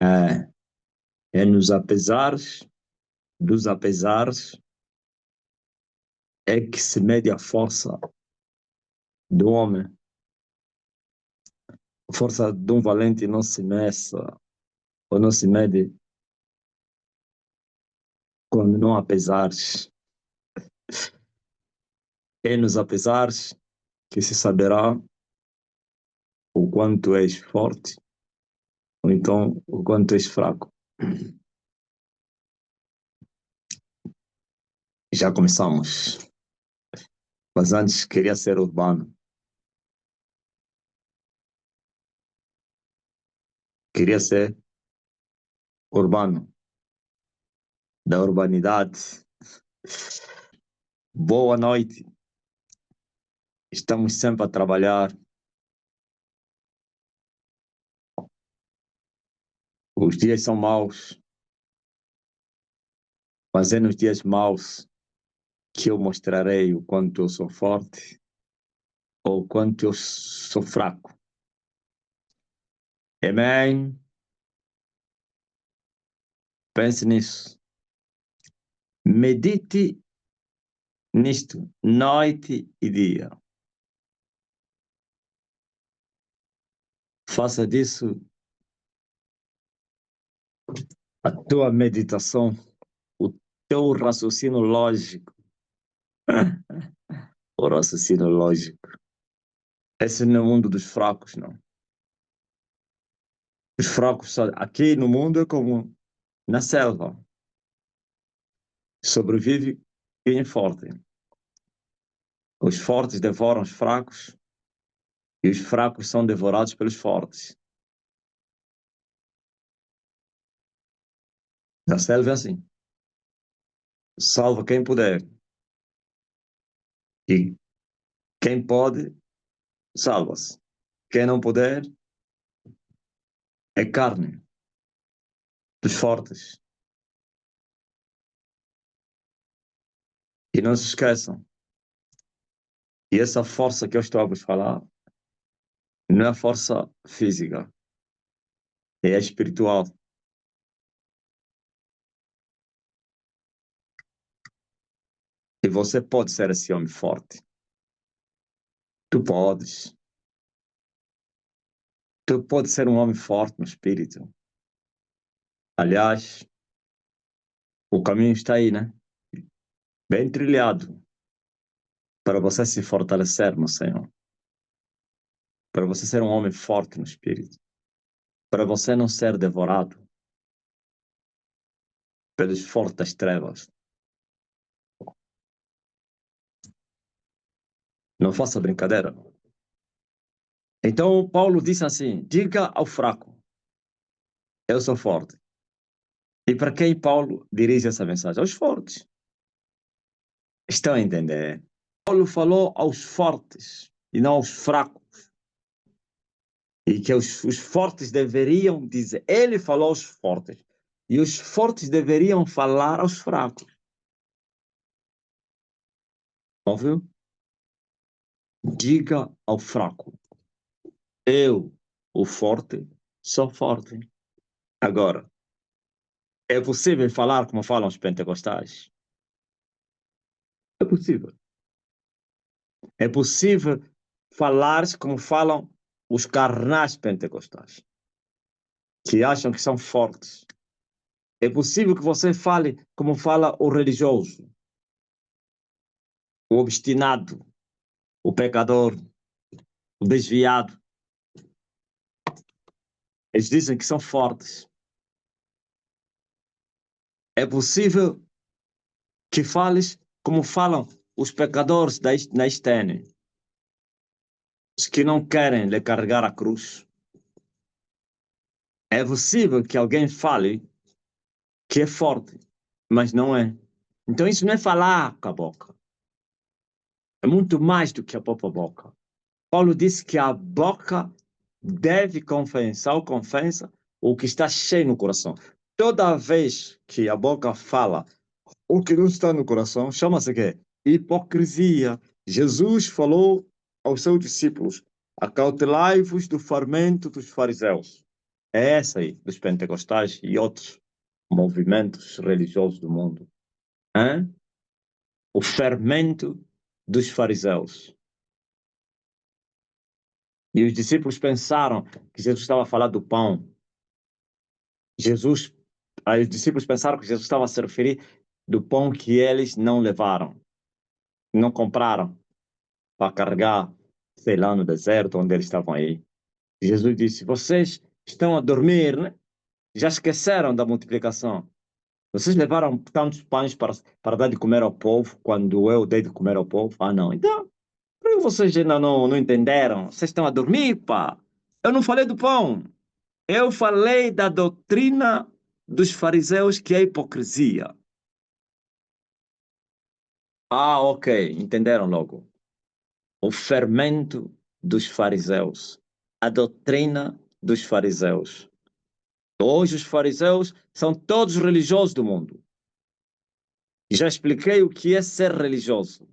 É, é nos apesares dos apesares é que se mede a força do homem. A força de um valente não se meça ou não se mede quando não há pesares. É nos apesares que se saberá o quanto és forte ou então o quanto és fraco. Já começamos. Mas antes queria ser urbano. Queria ser urbano, da urbanidade. Boa noite. Estamos sempre a trabalhar. Os dias são maus, mas é nos dias maus que eu mostrarei o quanto eu sou forte ou o quanto eu sou fraco. Amém? Pense nisso. Medite nisto, noite e dia. Faça disso a tua meditação, o teu raciocínio lógico. O raciocínio lógico. Esse não é o mundo dos fracos, não. Os fracos aqui no mundo é como na selva. Sobrevive quem é forte. Os fortes devoram os fracos e os fracos são devorados pelos fortes. Na selva é assim. Salva quem puder. E quem pode, salva-se. Quem não puder, é carne dos fortes. E não se esqueçam. E essa força que eu estou a vos falar não é força física, é espiritual. E você pode ser esse homem forte. Tu podes. Tu pode ser um homem forte no espírito. Aliás, o caminho está aí, né? Bem trilhado para você se fortalecer no Senhor. Para você ser um homem forte no espírito. Para você não ser devorado pelos fortes das trevas. Não faça brincadeira. Então, Paulo disse assim: diga ao fraco, eu sou forte. E para quem Paulo dirige essa mensagem? Aos fortes. Estão a entender? Paulo falou aos fortes e não aos fracos. E que os fortes deveriam dizer. Ele falou aos fortes. E os fortes deveriam falar aos fracos. Ouviu? Diga ao fraco. Eu, o forte, sou forte. Agora, é possível falar como falam os pentecostais? É possível. É possível falar como falam os carnais pentecostais, que acham que são fortes. É possível que você fale como fala o religioso, o obstinado, o pecador, o desviado. Eles dizem que são fortes. É possível que fales como falam os pecadores na estene, os que não querem lhe carregar a cruz. É possível que alguém fale que é forte, mas não é. Então isso não é falar com a boca. É muito mais do que a própria boca. Paulo disse que a boca deve confessar ou confessa o que está cheio no coração. Toda vez que a boca fala o que não está no coração, chama-se quê? Hipocrisia. Jesus falou aos seus discípulos: acautelai-vos do fermento dos fariseus. É essa aí, dos pentecostais e outros movimentos religiosos do mundo. Hein? O fermento dos fariseus. E os discípulos pensaram que Jesus estava a falar do pão. Aí os discípulos pensaram que Jesus estava a se referir do pão que eles não levaram, não compraram para carregar, sei lá, no deserto onde eles estavam aí. Jesus disse: vocês estão a dormir, né? Já esqueceram da multiplicação. Vocês levaram tantos pães para dar de comer ao povo, quando eu dei de comer ao povo? Ah, não. Então, por que vocês ainda não entenderam? Vocês estão a dormir, pá. Eu não falei do pão. Eu falei da doutrina dos fariseus, que é hipocrisia. Ah, ok. Entenderam logo. O fermento dos fariseus. A doutrina dos fariseus. Hoje os fariseus são todos religiosos do mundo. Já expliquei o que é ser religioso.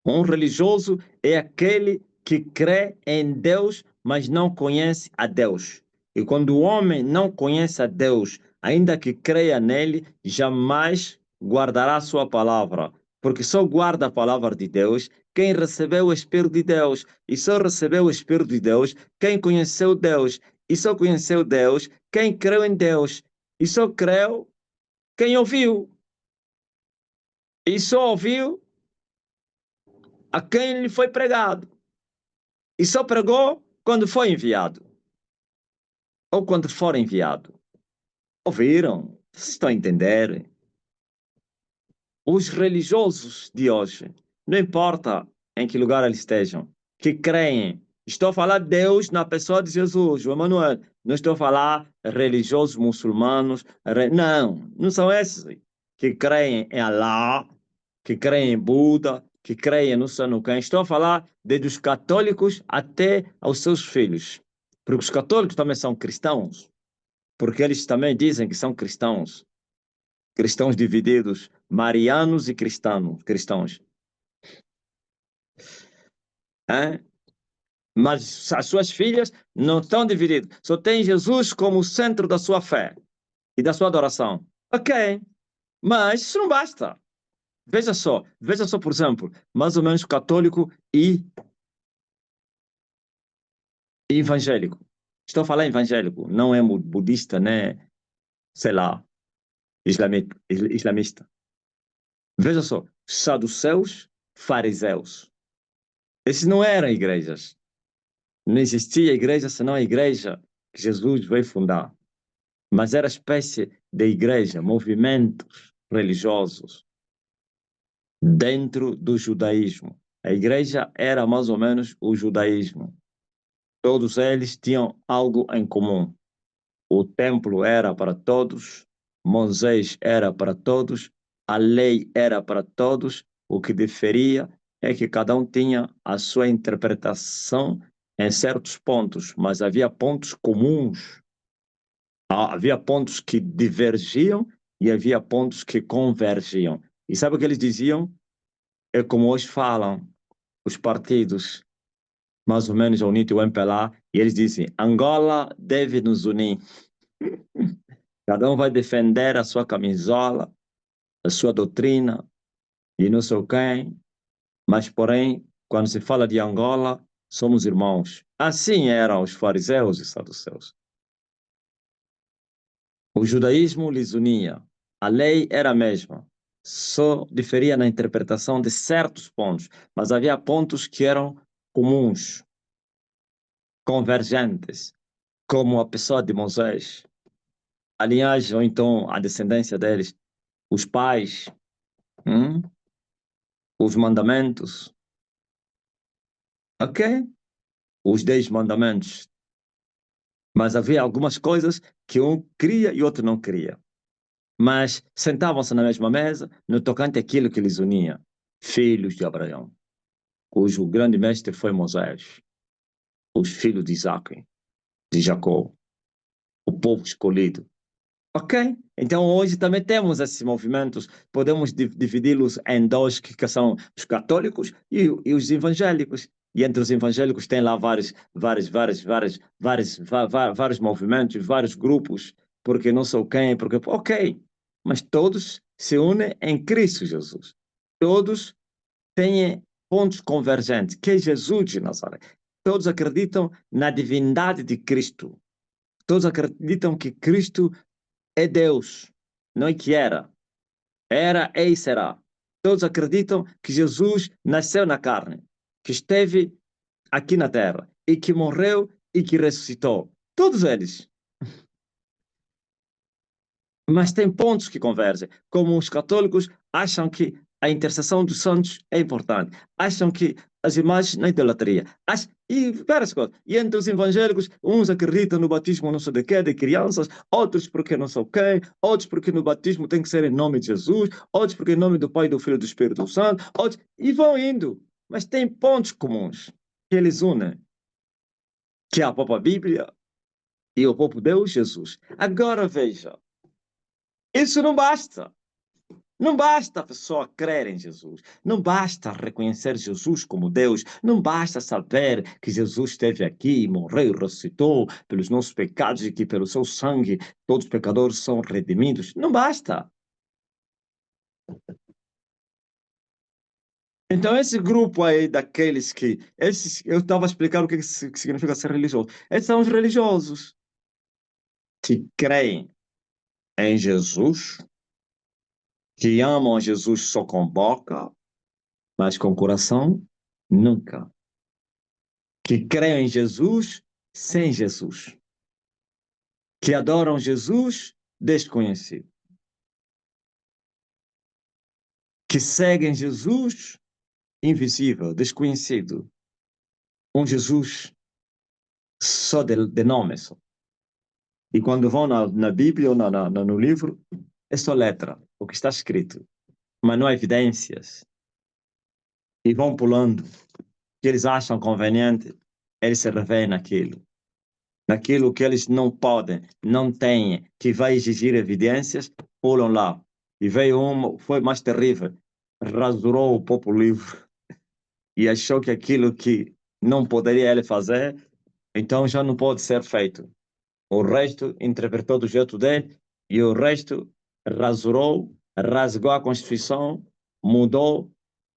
Um religioso é aquele que crê em Deus, mas não conhece a Deus. E quando o homem não conhece a Deus, ainda que creia nele, jamais guardará a sua palavra. Porque só guarda a palavra de Deus quem recebeu o Espírito de Deus. E só recebeu o Espírito de Deus quem conheceu Deus. E só conheceu Deus quem creu em Deus. E só creu quem ouviu. E só ouviu a quem lhe foi pregado. E só pregou quando foi enviado. Ou quando for enviado. Ouviram? Vocês estão a entender? Os religiosos de hoje, não importa em que lugar eles estejam, que creem. Estou a falar de Deus na pessoa de Jesus, o Emmanuel. Não estou a falar religiosos muçulmanos. Não, não são esses que creem em Allah, que creem em Buda, que creem não sei no quem. Estou a falar desde os católicos até aos seus filhos. Porque os católicos também são cristãos. Porque eles também dizem que são cristãos. Cristãos divididos, marianos e cristãos. Hein? Mas as suas filhas não estão divididas. Só tem Jesus como centro da sua fé e da sua adoração. Ok, mas isso não basta. Veja só, por exemplo, mais ou menos católico e evangélico. Estou a falar evangélico, não é budista, né? Sei lá, islamista. Veja só, saduceus, fariseus. Esses não eram igrejas. Não existia igreja senão a igreja que Jesus veio fundar. Mas era espécie de igreja, movimentos religiosos dentro do judaísmo. A igreja era mais ou menos o judaísmo. Todos eles tinham algo em comum. O templo era para todos, Moisés era para todos, a lei era para todos. O que diferia é que cada um tinha a sua interpretação em certos pontos, mas havia pontos comuns. Havia pontos que divergiam e havia pontos que convergiam. E sabe o que eles diziam? É como hoje falam os partidos, mais ou menos a UNITA e o MPLA, e eles dizem: Angola deve nos unir. Cada um vai defender a sua camisola, a sua doutrina e não sei quem, mas, porém, quando se fala de Angola, somos irmãos. Assim eram os fariseus e saduceus. O judaísmo lhes unia. A lei era a mesma. Só diferia na interpretação de certos pontos, mas havia pontos que eram comuns, convergentes, como a pessoa de Moisés, a linhagem ou então a descendência deles, os pais, os mandamentos, ok? Os 10 mandamentos. Mas havia algumas coisas que um queria e outro não queria. Mas sentavam-se na mesma mesa no tocante àquilo que lhes unia. Filhos de Abraão, cujo grande mestre foi Moisés, os filhos de Isaac, de Jacó, o povo escolhido. Ok? Então hoje também temos esses movimentos, podemos dividi-los em dois, que são os católicos e os evangélicos. E entre os evangélicos tem lá vários movimentos, vários grupos, porque não sou quem, porque... Ok, mas todos se unem em Cristo Jesus. Todos têm pontos convergentes, que é Jesus de Nazaré. Todos acreditam na divindade de Cristo. Todos acreditam que Cristo é Deus, não é que era. Era, é e será. Todos acreditam que Jesus nasceu na carne, que esteve aqui na terra e que morreu e que ressuscitou. Todos eles. Mas tem pontos que convergem. Como os católicos acham que a intercessão dos santos é importante. Acham que as imagens na idolatria. E várias coisas. E entre os evangélicos, uns acreditam no batismo não sei de quê, de crianças, outros porque não sei quem, outros porque no batismo tem que ser em nome de Jesus, outros porque em nome do Pai, do Filho e do Espírito Santo, outros... E vão indo. Mas tem pontos comuns que eles unem, que é a própria Bíblia e o próprio Deus Jesus. Agora veja, isso não basta. Não basta a pessoa crer em Jesus, não basta reconhecer Jesus como Deus, não basta saber que Jesus esteve aqui, morreu e ressuscitou pelos nossos pecados e que pelo seu sangue todos os pecadores são redimidos. Não basta. Então, esse grupo aí daqueles que... eu estava explicando o que significa ser religioso. Esses são os religiosos que creem em Jesus, que amam Jesus só com boca, mas com coração, nunca. Que creem em Jesus sem Jesus, que adoram Jesus desconhecido, que seguem Jesus invisível, desconhecido, um Jesus só de nome só. E quando vão na Bíblia ou no livro, é só letra, o que está escrito, mas não há evidências. E vão pulando, que eles acham conveniente, eles se revêem naquilo que eles não podem, não têm, que vai exigir evidências, pulam lá. E veio foi mais terrível, rasurou o próprio livro e achou que aquilo que não poderia ele fazer, então já não pode ser feito. O resto interpretou do jeito dele e o resto rasurou, rasgou a Constituição, mudou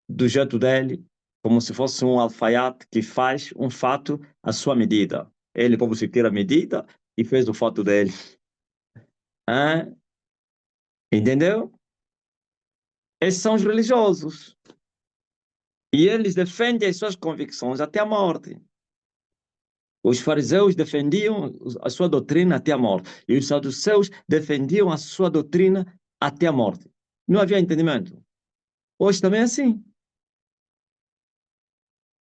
do jeito dele, como se fosse um alfaiate que faz um fato à sua medida. Ele, como se tira a medida e fez o fato dele. Ah, entendeu? Esses são os religiosos. E eles defendem as suas convicções até a morte. Os fariseus defendiam a sua doutrina até a morte. E os saduceus defendiam a sua doutrina até a morte. Não havia entendimento. Hoje também é assim.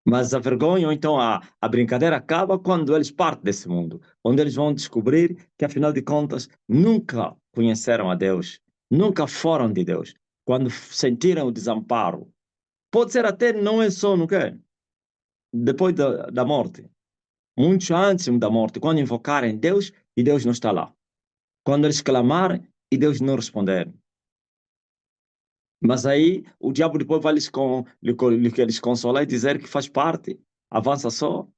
Mas a vergonha, ou então a brincadeira acaba quando eles partem desse mundo, onde eles vão descobrir que, afinal de contas, nunca conheceram a Deus, nunca foram de Deus. Quando sentiram o desamparo, pode ser até não é só, não quer? Depois da morte. Muito antes da morte, quando invocarem Deus e Deus não está lá. Quando eles clamarem e Deus não responder. Mas aí o diabo depois vai lhes consolar e dizer que faz parte. Avança só,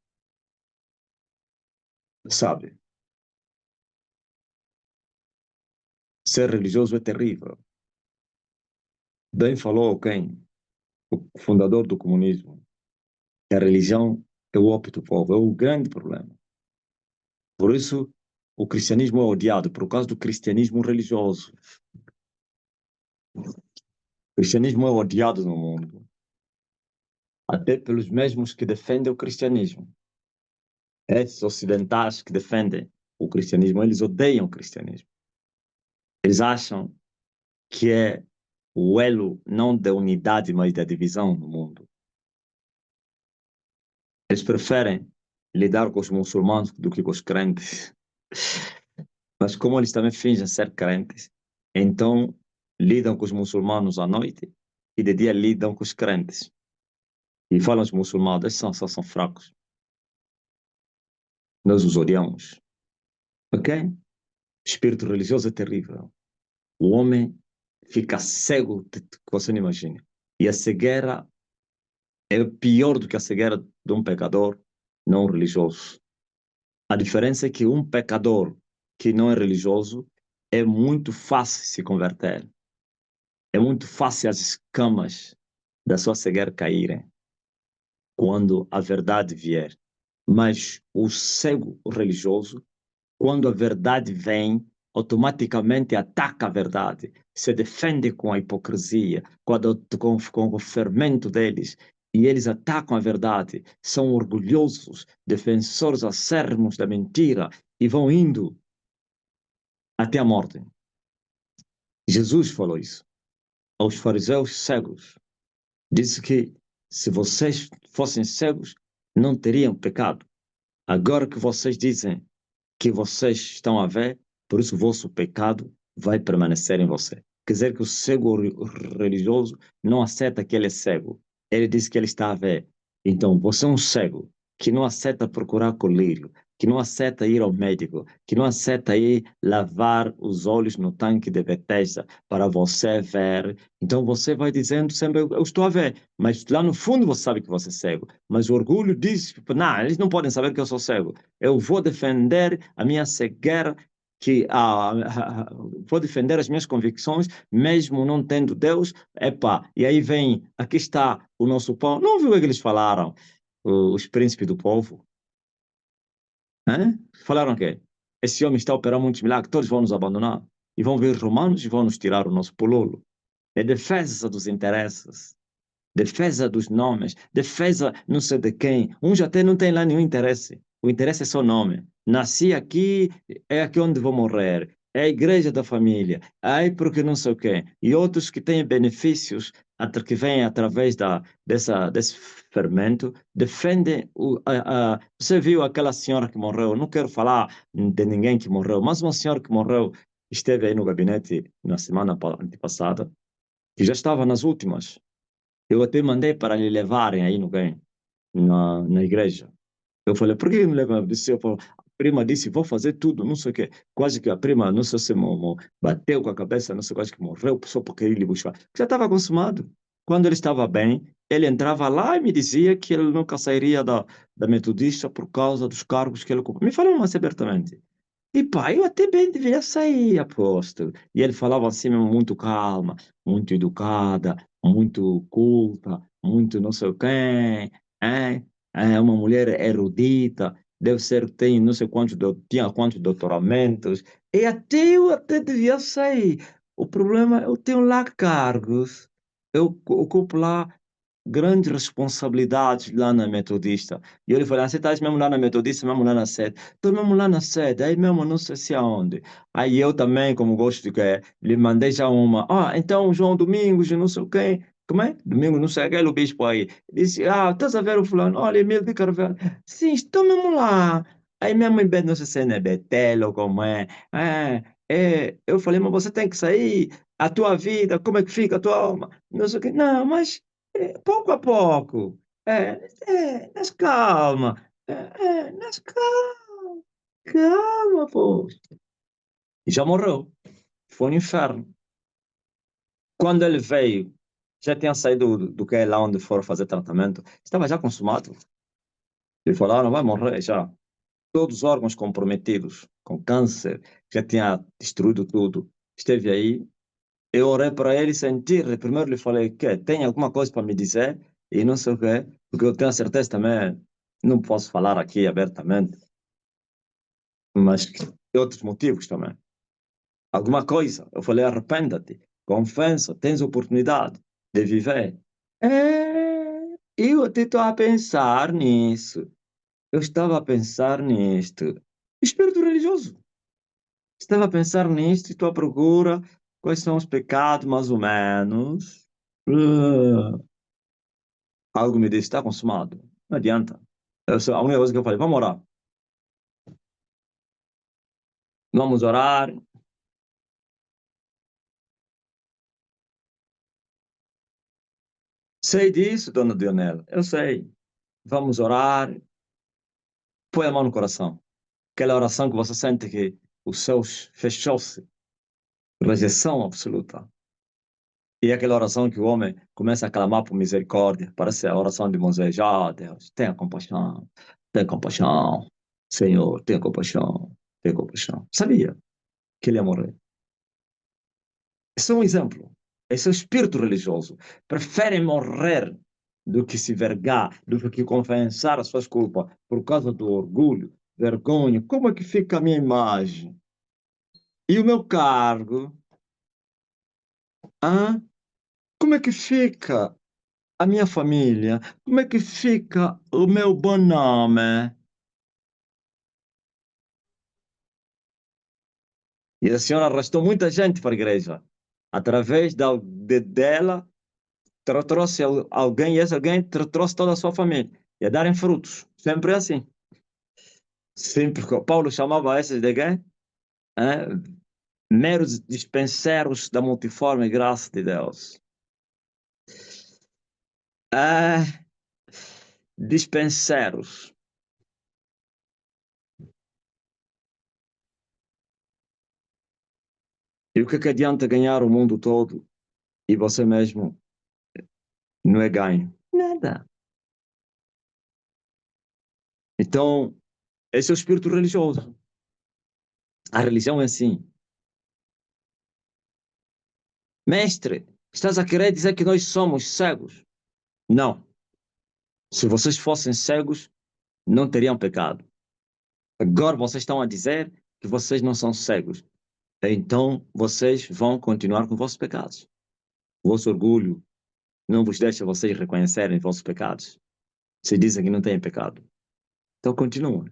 sabe? Ser religioso é terrível. Bem falou quem? O fundador do comunismo. Que a religião é o ópio do povo, é o grande problema. Por isso, o cristianismo é odiado, por causa do cristianismo religioso. O cristianismo é odiado no mundo, até pelos mesmos que defendem o cristianismo. Esses ocidentais que defendem o cristianismo, eles odeiam o cristianismo. Eles acham que é o elo não da unidade, mas da divisão no mundo. Eles preferem lidar com os muçulmanos do que com os crentes. Mas como eles também fingem ser crentes, então lidam com os muçulmanos à noite e de dia lidam com os crentes. E falam os muçulmanos, esses são fracos. Nós os odiamos. Ok? O espírito religioso é terrível. O homem fica cego que você não imagina. E a cegueira é pior do que a cegueira de um pecador não religioso. A diferença é que um pecador que não é religioso é muito fácil se converter. É muito fácil as escamas da sua cegueira caírem quando a verdade vier. Mas o cego religioso, quando a verdade vem, automaticamente ataca a verdade, se defende com a hipocrisia, com o fermento deles, e eles atacam a verdade, são orgulhosos, defensores acérrimos da mentira, e vão indo até a morte. Jesus falou isso aos fariseus cegos. Disse que se vocês fossem cegos, não teriam pecado. Agora que vocês dizem que vocês estão a ver, por isso o vosso pecado vai permanecer em você. Quer dizer que o cego religioso não aceita que ele é cego. Ele diz que ele está a ver. Então, você é um cego que não aceita procurar colírio, que não aceita ir ao médico, que não aceita ir lavar os olhos no tanque de Bethesda para você ver. Então, você vai dizendo sempre, eu estou a ver. Mas lá no fundo você sabe que você é cego. Mas o orgulho diz, não, eles não podem saber que eu sou cego. Eu vou defender a minha cegueira, vou defender as minhas convicções, mesmo não tendo Deus. Epa, e aí vem, aqui está o nosso pão. Não viu o que eles falaram, os príncipes do povo? Hein? Falaram que esse homem está operando muitos milagres, todos vão nos abandonar. E vão vir romanos e vão nos tirar o nosso pololo. É defesa dos interesses, defesa dos nomes, defesa não sei de quem. Uns até não têm lá nenhum interesse. O interesse é só nome. Nasci aqui, é aqui onde vou morrer. É a igreja da família. Aí porque não sei o quê. E outros que têm benefícios que vêm através desse fermento, defendem você viu aquela senhora que morreu? Não quero falar de ninguém que morreu, mas uma senhora que morreu esteve aí no gabinete na semana passada, que já estava nas últimas. Eu até mandei para lhe levarem aí no bem, na igreja. Eu falei, por que me levam? A prima disse, vou fazer tudo, não sei o quê. Quase que a prima, não sei se bateu com a cabeça, não sei, quase que morreu só porque ele buscar. Já estava consumado. Quando ele estava bem, ele entrava lá e me dizia que ele nunca sairia da Metodista por causa dos cargos que ele ocupa. Me falou mais abertamente. E pá, eu até bem devia sair, apóstolo. E ele falava assim, mesmo, muito calma, muito educada, muito culta, muito não sei o quê, é, é uma mulher erudita, deve ser, tem não sei quantos, tinha quantos doutoramentos, e até eu até devia sair. O problema, eu tenho lá cargos, eu ocupo lá grandes responsabilidades lá na Metodista. E ele falou, ah, você está mesmo lá na Metodista, mesmo lá na sede? Estou mesmo lá na sede, aí mesmo não sei se aonde. Aí eu também, como gosto de que lhe mandei já uma, então João Domingos, não sei o quê, como é? Domingo, não sei, aquele bispo aí. Disse, estás a ver o fulano? Olha, Emílio de Carvalho. Sim, estou mesmo lá. Aí mesmo em vez, não sei se é Betel ou como é. Eu falei, mas você tem que sair, a tua vida, como é que fica a tua alma? Não sei o quê. Não, mas pouco a pouco. Mas calma. Mas calma. Calma, pô. E já morreu. Foi no inferno. Quando ele veio, já tinha saído do que é lá onde foram fazer tratamento. Estava já consumado. Ele falou, não vai morrer já. Todos os órgãos comprometidos, com câncer, já tinha destruído tudo. Esteve aí. Eu orei para ele sentir. Primeiro lhe falei, que tem alguma coisa para me dizer? E não sei o quê, porque eu tenho a certeza também, não posso falar aqui abertamente, mas tem outros motivos também. Alguma coisa. Eu falei, arrependa-te, confessa, tens oportunidade de viver. Eu até estou a pensar nisso. Eu estava a pensar nisto. Espírito religioso. Estava a pensar nisto e estou à procura quais são os pecados, mais ou menos. Ah, algo me disse, está consumado. Não adianta. A única coisa que eu falei, vamos orar. Vamos orar. Sei disso, dona Dionela. Eu sei. Vamos orar. Põe a mão no coração. Aquela oração que você sente que os céus fechou-se. Rejeição absoluta. E aquela oração que o homem começa a clamar por misericórdia, parece a oração de Moisés. Ah, Deus, tenha compaixão, Senhor, tenha compaixão, tenha compaixão. Sabia que ele ia morrer. Esse é um exemplo. Esse é o espírito religioso. Preferem morrer do que se vergar, do que confessar as suas culpas por causa do orgulho, vergonha. Como é que fica a minha imagem? E o meu cargo? Ah? Como é que fica a minha família? Como é que fica o meu bom nome? E a senhora arrastou muita gente para a igreja. Através dela, trouxe alguém, e esse alguém trouxe toda a sua família. E a darem frutos. Sempre assim. Sempre. Paulo chamava esses de quê? É, meros dispenseiros da multiforme graça de Deus. É, dispenseiros. E o que adianta ganhar o mundo todo e você mesmo não é ganho? Nada. Então, esse é o espírito religioso. A religião é assim. Mestre, estás a querer dizer que nós somos cegos? Não. Se vocês fossem cegos, não teriam pecado. Agora vocês estão a dizer que vocês não são cegos. Então vocês vão continuar com vossos pecados. O vosso orgulho não vos deixa vocês reconhecerem vossos pecados. Vocês dizem que não têm pecado. Então continuam.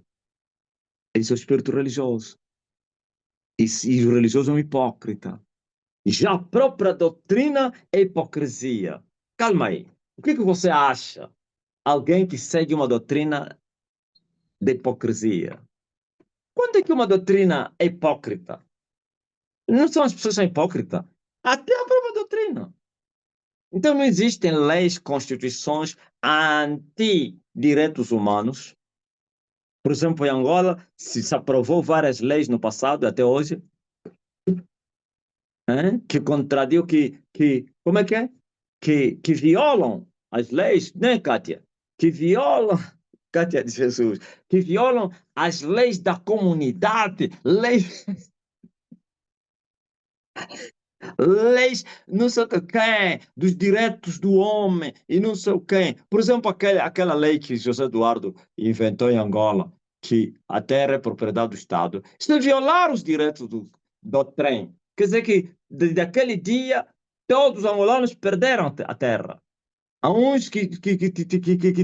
Esse é o espírito religioso. E o religioso é um hipócrita. Já a própria doutrina é hipocrisia. Calma aí. O que você acha? Alguém que segue uma doutrina de hipocrisia. Quando é que uma doutrina é hipócrita? Não são as pessoas que são hipócritas. Até a própria doutrina. Então não existem leis, constituições anti-direitos humanos. Por exemplo, em Angola, se aprovou várias leis no passado, até hoje, que contradiz, como é que é? Que violam as leis, né, Kátia? Que violam, Kátia de Jesus, que violam as leis da comunidade, leis não sei o que quem, dos direitos do homem e não sei o quem. Por exemplo, aquela lei que José Eduardo inventou em Angola, que a terra é propriedade do Estado, isso é violar os direitos do trem. Quer dizer que, daquele dia, todos os angolanos perderam a terra. Há uns que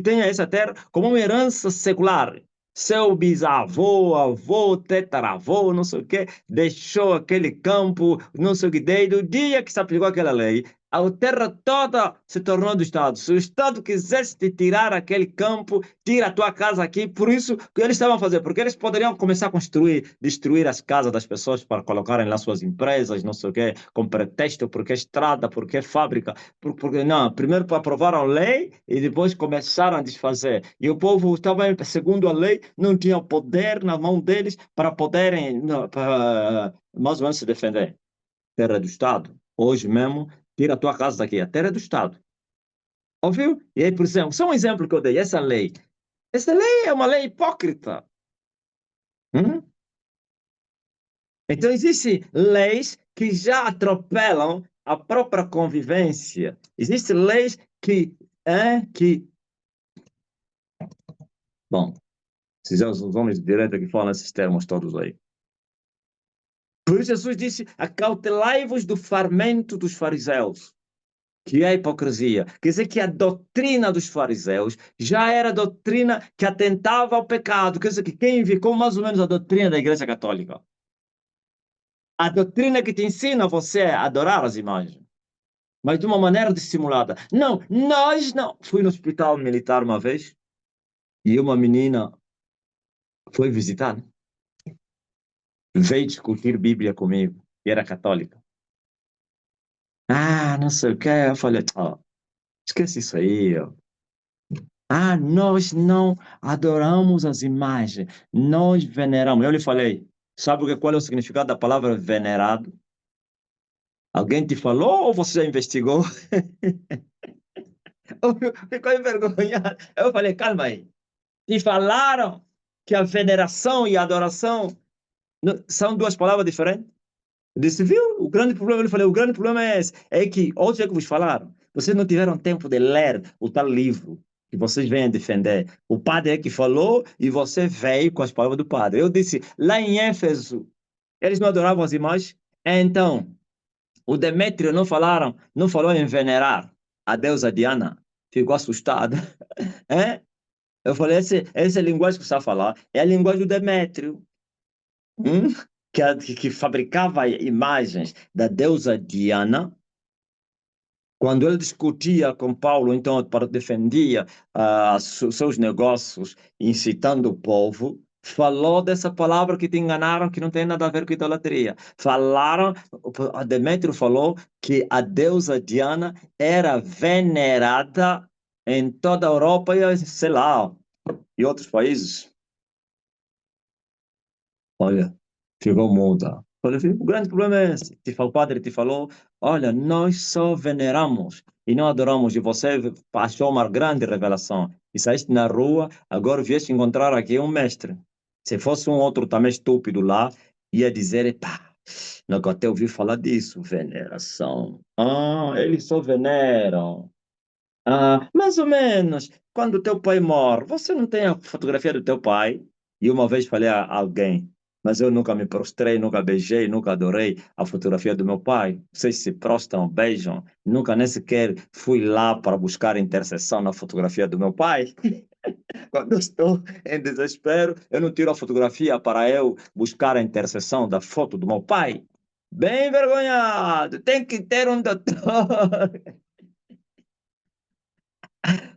têm essa terra como uma herança secular. Seu bisavô, avô, tetaravô, não sei o quê, deixou aquele campo, não sei o que, desde o dia que se aplicou aquela lei, a terra toda se tornou do Estado. Se o Estado quisesse te tirar aquele campo, tira a tua casa aqui. Por isso que eles estavam fazendo, porque eles poderiam começar a construir, destruir as casas das pessoas para colocarem lá suas empresas, não sei o quê, com pretexto, porque é estrada, porque é fábrica. Porque não, primeiro aprovaram a lei e depois começaram a desfazer. E o povo estava, segundo a lei, não tinha poder na mão deles para poderem, não, para, mais ou menos, se defender. Terra do Estado. Hoje mesmo, tira a tua casa daqui. A terra é do Estado. Ouviu? E aí, por exemplo, só um exemplo que eu dei. Essa lei. Essa lei é uma lei hipócrita. Hum? Então, existem leis que já atropelam a própria convivência. Existem leis que bom, se já os homens de direita que falam esses termos todos aí. Por isso Jesus disse, acautelai-vos do fermento dos fariseus, que é a hipocrisia. Quer dizer que a doutrina dos fariseus já era a doutrina que atentava ao pecado. Quer dizer que quem ficou mais ou menos a doutrina da Igreja Católica. A doutrina que te ensina você a adorar as imagens, mas de uma maneira dissimulada. Não, nós não. Fui no hospital militar uma vez e uma menina foi visitar, né? Veio discutir Bíblia comigo, e era católica. Ah, não sei o que. Eu falei, ó, esquece isso aí, ó. Ah, nós não adoramos as imagens, nós veneramos. Eu lhe falei, sabe qual é o significado da palavra venerado? Alguém te falou ou você já investigou? Ficou envergonhado. Eu falei, calma aí. Te falaram que a veneração e a adoração são duas palavras diferentes? Eu disse, viu? O grande problema, ele falou, o grande problema é esse. É que, outros é que vos falaram, vocês não tiveram tempo de ler o tal livro que vocês vêm defender. O padre é que falou e você veio com as palavras do padre. Eu disse, lá em Éfeso, eles não adoravam as imagens? Então, o Demétrio não falou em venerar a deusa Diana. Ficou assustado. É? Eu falei, essa é a linguagem que você está falando. É a linguagem do Demétrio. Hum? Que fabricava imagens da deusa Diana. Quando ele discutia com Paulo, então, para defendia seus negócios, incitando o povo, falou dessa palavra que te enganaram, que não tem nada a ver com idolatria. Falaram, Demétrio falou que a deusa Diana era venerada em toda a Europa e, sei lá, e outros países. Olha, ficou muda. Falei, o grande problema é esse. O padre te falou, olha, nós só veneramos e não adoramos. E você achou uma grande revelação. E saíste na rua, agora vieste encontrar aqui um mestre. Se fosse um outro também estúpido lá, ia dizer, pá, nunca até ouvi falar disso, veneração. Ah, eles só veneram. Ah, mais ou menos. Quando o teu pai morre, você não tem a fotografia do teu pai? E uma vez falei a alguém, mas eu nunca me prostrei, nunca beijei, nunca adorei a fotografia do meu pai. Vocês se prostram, beijam. Nunca nem sequer fui lá para buscar intercessão na fotografia do meu pai. Quando eu estou em desespero, eu não tiro a fotografia para eu buscar a intercessão da foto do meu pai. Bem envergonhado, tem que ter um doutor.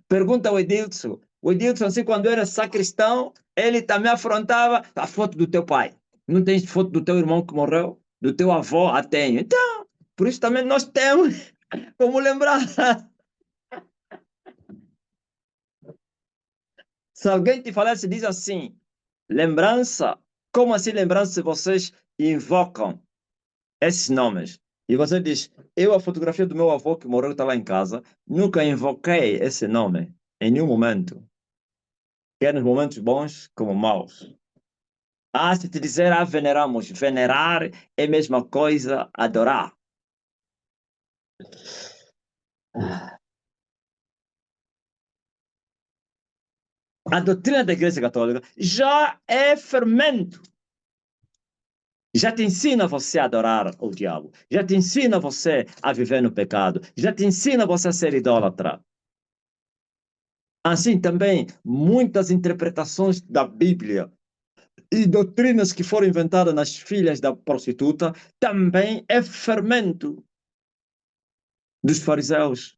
Pergunta ao Edilson. O Edilson, assim, quando era sacristão, ele também afrontava a foto do teu pai. Não tens foto do teu irmão que morreu? Do teu avô? Ah, tenho. Então, por isso também nós temos como lembrar. Se alguém te falasse, diz assim, lembrança, como assim lembrança se vocês invocam esses nomes? E você diz, eu a fotografia do meu avô que morreu está lá em casa, nunca invoquei esse nome em nenhum momento. Quer nos momentos bons como maus. Ah, se te dizer, veneramos. Venerar é a mesma coisa, adorar. A doutrina da Igreja Católica já é fermento. Já te ensina você a adorar o diabo. Já te ensina você a viver no pecado. Já te ensina você a ser idólatra. Assim também, muitas interpretações da Bíblia e doutrinas que foram inventadas nas filhas da prostituta também é fermento dos fariseus.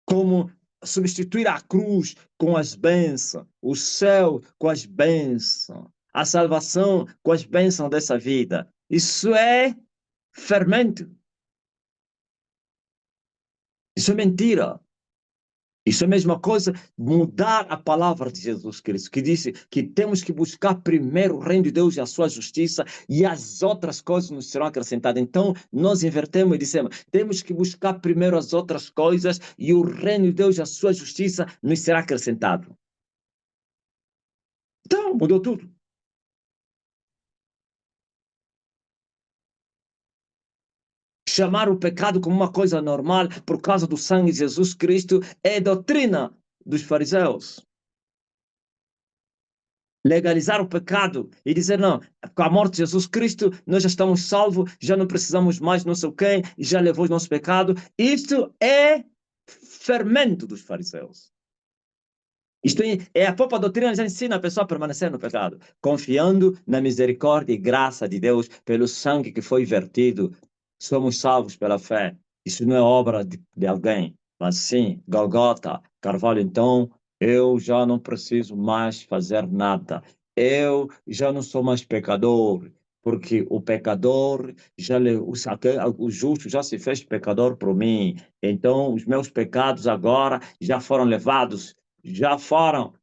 Como substituir a cruz com as bênçãos, o céu com as bênçãos, a salvação com as bênçãos dessa vida. Isso é fermento. Isso é mentira. Isso é a mesma coisa, mudar a palavra de Jesus Cristo, que disse que temos que buscar primeiro o reino de Deus e a sua justiça, e as outras coisas nos serão acrescentadas. Então, nós invertemos e dissemos, temos que buscar primeiro as outras coisas, e o reino de Deus e a sua justiça nos será acrescentado. Então, mudou tudo. Chamar o pecado como uma coisa normal por causa do sangue de Jesus Cristo é doutrina dos fariseus. Legalizar o pecado e dizer, não, com a morte de Jesus Cristo, nós já estamos salvos, já não precisamos mais não sei quem, já levou o nosso pecado. Isto é fermento dos fariseus. Isto é a própria doutrina, já ensina a pessoa a permanecer no pecado, confiando na misericórdia e graça de Deus pelo sangue que foi vertido. Somos salvos pela fé. Isso não é obra de alguém, mas sim, Golgota, Carvalho. Então, eu já não preciso mais fazer nada. Eu já não sou mais pecador, porque o pecador, o justo já se fez pecador por mim. Então, os meus pecados agora já foram levados, já foram.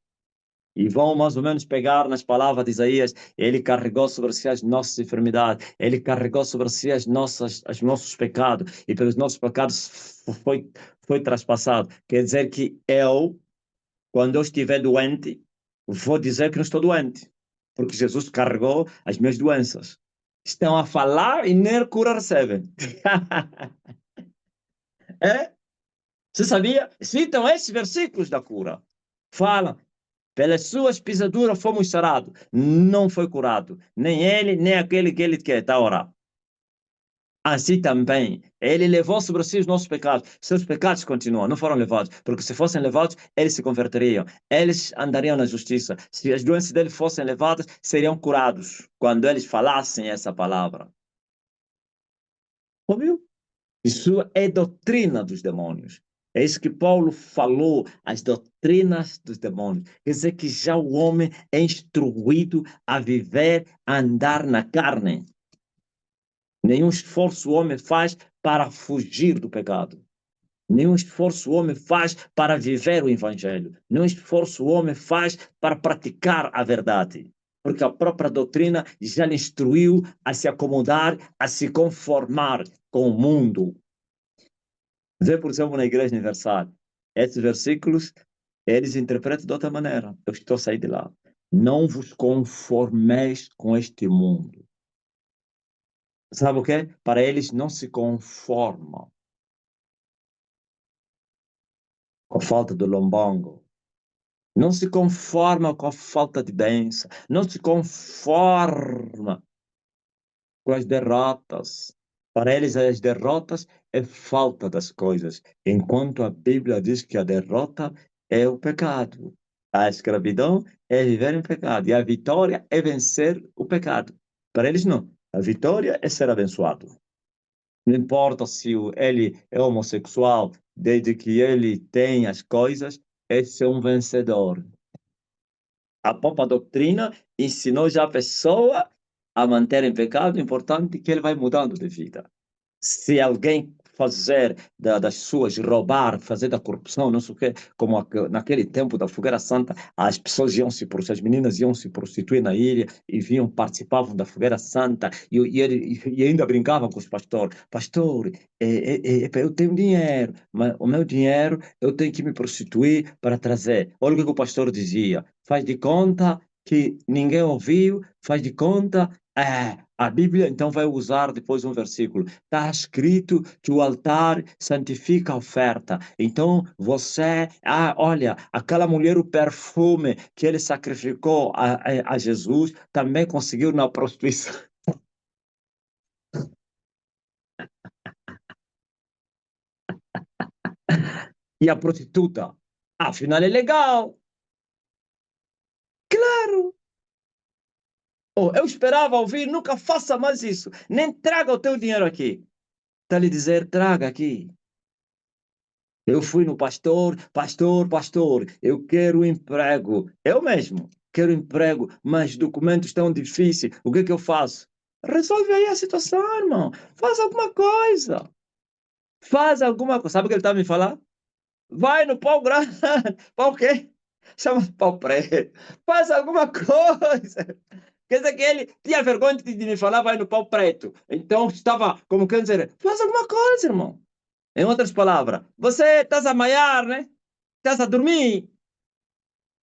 E vão mais ou menos pegar nas palavras de Isaías, ele carregou sobre si as nossas enfermidades, ele carregou sobre si os nossos pecados, e pelos nossos pecados foi traspassado. Quer dizer que eu, quando eu estiver doente, vou dizer que não estou doente, porque Jesus carregou as minhas doenças. Estão a falar e nem cura recebem. É? Você sabia? Citam esses versículos da cura. Falam, pelas suas pisaduras fomos sarados. Não foi curado. Nem ele, nem aquele que ele quer está a orar. Assim também, ele levou sobre si os nossos pecados. Seus pecados continuam, não foram levados. Porque se fossem levados, eles se converteriam. Eles andariam na justiça. Se as doenças dele fossem levadas, seriam curados. Quando eles falassem essa palavra. Ouviu? Isso é doutrina dos demônios. É isso que Paulo falou, as doutrinas dos demônios. Quer dizer que já o homem é instruído a viver, a andar na carne. Nenhum esforço o homem faz para fugir do pecado. Nenhum esforço o homem faz para viver o evangelho. Nenhum esforço o homem faz para praticar a verdade. Porque a própria doutrina já lhe instruiu a se acomodar, a se conformar com o mundo. Vê, por exemplo, na Igreja Universal, esses versículos, eles interpretam de outra maneira. Eu estou saindo de lá. Não vos conformeis com este mundo. Sabe o quê? Para eles não se conformam com a falta do lombango. Não se conforma com a falta de bênção. Não se conforma com as derrotas. Para eles, as derrotas é falta das coisas, enquanto a Bíblia diz que a derrota é o pecado. A escravidão é viver em pecado, e a vitória é vencer o pecado. Para eles, não. A vitória é ser abençoado. Não importa se ele é homossexual, desde que ele tem as coisas, esse é um vencedor. A própria doutrina ensinou já a pessoa a manter em pecado, é importante que ele vai mudando de vida. Se alguém fazer das suas, roubar, fazer da corrupção, não sei o quê, como naquele tempo da Fogueira Santa, as pessoas iam se prostituir, as meninas iam se prostituir na ilha e vinham, participavam da Fogueira Santa e ainda brincavam com os pastores. Pastor, eu tenho dinheiro, mas o meu dinheiro eu tenho que me prostituir para trazer. Olha o que o pastor dizia. Faz de conta que ninguém ouviu, faz de conta. A Bíblia então vai usar depois um versículo. Está escrito que o altar santifica a oferta. Então você, olha, aquela mulher, o perfume que ele sacrificou a Jesus, também conseguiu na prostituição. E a prostituta, afinal é legal. Claro. Oh, eu esperava ouvir, nunca faça mais isso. Nem traga o teu dinheiro aqui. Está lhe dizer, traga aqui. Eu fui no pastor, pastor, eu quero um emprego. Eu mesmo quero emprego, mas documentos estão difíceis. O que é que eu faço? Resolve aí a situação, irmão. Faz alguma coisa. Faz alguma coisa. Sabe o que ele está me falando? Vai no pau grande. Pau quê? Chama de pau preto. Faz alguma coisa. Quer dizer que ele tinha vergonha de me falar, vai no pau preto. Então estava, como quer dizer, faz alguma coisa, irmão. Em outras palavras, você está a maiar, né? Estás a dormir?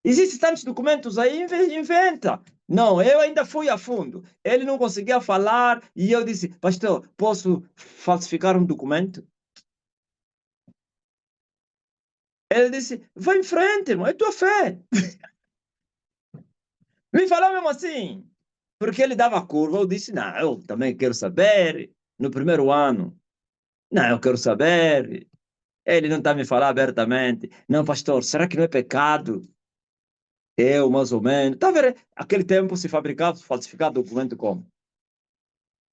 Existem tantos documentos aí, inventa. Não, eu ainda fui a fundo. Ele não conseguia falar e eu disse, pastor, posso falsificar um documento? Ele disse, vai em frente, irmão, é tua fé. Me falou mesmo assim, porque ele dava curva. Eu disse, não, eu também quero saber. No primeiro ano, não, eu quero saber. Ele não está me falando abertamente. Não, pastor, será que não é pecado? Eu, mais ou menos. Tá vendo? Aquele tempo se fabricava, falsificava documento como?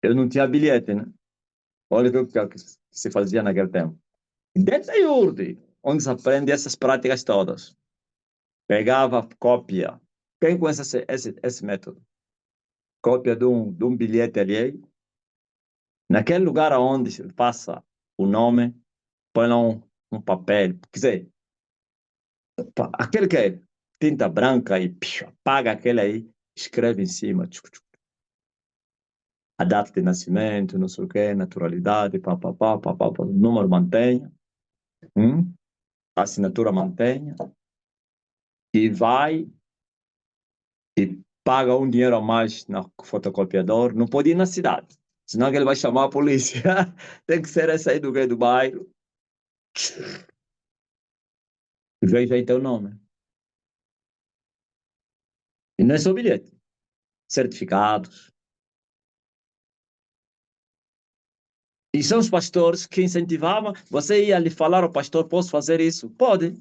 Eu não tinha bilhete, né? Olha o que se fazia naquele tempo. Dentro da IURD, onde se aprende essas práticas todas. Pegava cópia. Quem conhece esse método? Cópia de um bilhete alheio. Naquele lugar onde se passa o nome, põe lá um papel. Quer dizer, aquele que tinta branca e apaga aquele aí, escreve em cima. A data de nascimento, não sei o quê, naturalidade, papapá, papapá, número mantenha, a assinatura mantenha, e vai e paga um dinheiro a mais na fotocopiador, não pode ir na cidade, senão ele vai chamar a polícia. Tem que ser essa aí do bairro. Veja aí teu nome. E não é só bilhete, certificados. E são os pastores que incentivavam. Você ia lhe falar ao pastor, posso fazer isso? Pode.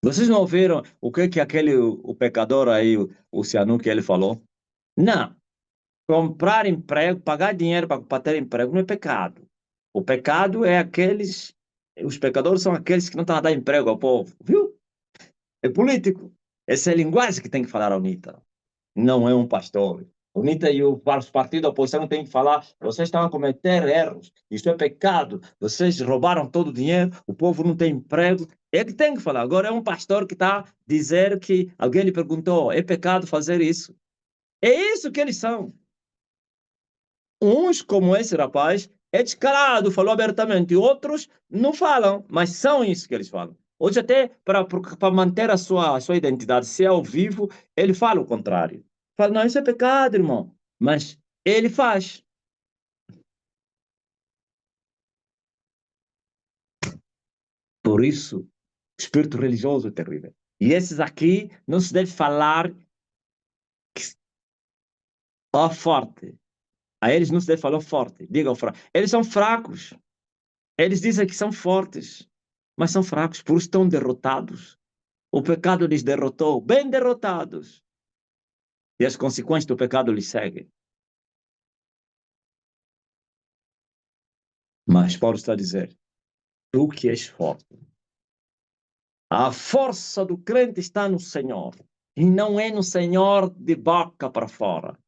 Vocês não ouviram o que aquele, o pecador aí, o Cianu, que ele falou? Não. Comprar emprego, pagar dinheiro para ter emprego não é pecado. O pecado é aqueles... Os pecadores são aqueles que não estão a dar emprego ao povo, viu? É político. Essa é a linguagem que tem que falar a UNITA. Não é um pastor. A UNITA e os partidos da oposição têm que falar: vocês estão a cometer erros, isso é pecado, vocês roubaram todo o dinheiro, o povo não tem emprego. É que tem que falar. Agora é um pastor que está a dizer que alguém lhe perguntou: é pecado fazer isso? É isso que eles são. Uns, como esse rapaz, é descarado, falou abertamente, outros não falam, mas são isso que eles falam. Hoje até para manter a sua identidade, se é ao vivo, ele fala o contrário. Fala, não, isso é pecado, irmão. Mas ele faz. Por isso, o espírito religioso é terrível. E esses aqui não se deve falar ó forte. A eles não se deve falar forte. Diga o fraco. Eles são fracos. Eles dizem que são fortes, mas são fracos, por isso estão derrotados. O pecado lhes derrotou, bem derrotados. E as consequências do pecado lhes seguem. Mas Paulo está a dizer: tu que és forte. A força do crente está no Senhor. E não é no Senhor de boca para fora.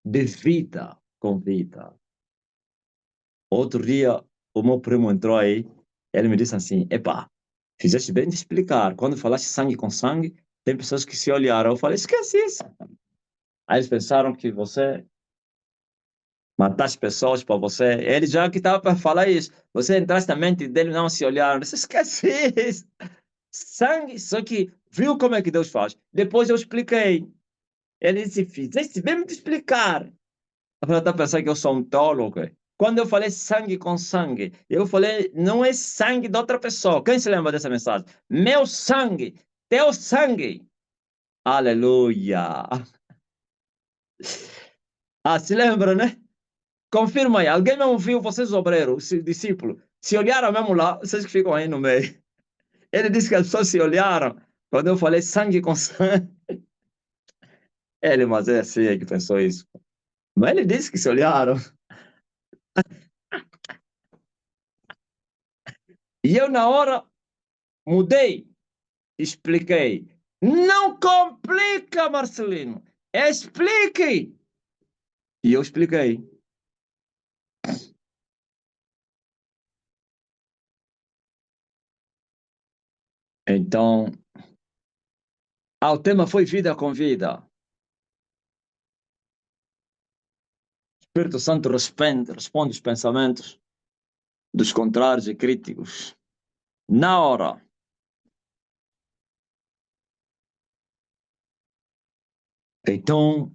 De vida com vida. Outro dia, o meu primo entrou aí. Ele me disse assim: epá, fizeste bem de explicar. Quando falaste sangue com sangue, tem pessoas que se olharam. Eu falei: esquece isso. Aí eles pensaram que você mataste pessoas para você. Ele já que estava para falar isso. Você entraste na mente dele, não se olharam. Você esquece isso. Sangue, só que viu como é que Deus faz. Depois eu expliquei. Ele disse: fizeste bem de explicar. Eu falei: está pensando que eu sou um tolo? Okay? Quando eu falei sangue com sangue, eu falei: não é sangue de outra pessoa. Quem se lembra dessa mensagem? Meu sangue, teu sangue. Aleluia. Ah, se lembra, né? Confirma aí. Alguém não viu vocês, obreiros, discípulos? Se olharam mesmo lá, vocês que ficam aí no meio. Ele disse que as pessoas se olharam quando eu falei sangue com sangue. Ele, mas é assim é que pensou isso. Mas ele disse que se olharam. E eu, na hora, mudei, expliquei. Não complica, Marcelino. Explique. E eu expliquei. Então, o tema foi vida com vida. O Espírito Santo responde os pensamentos dos contrários e críticos. Na hora. Então,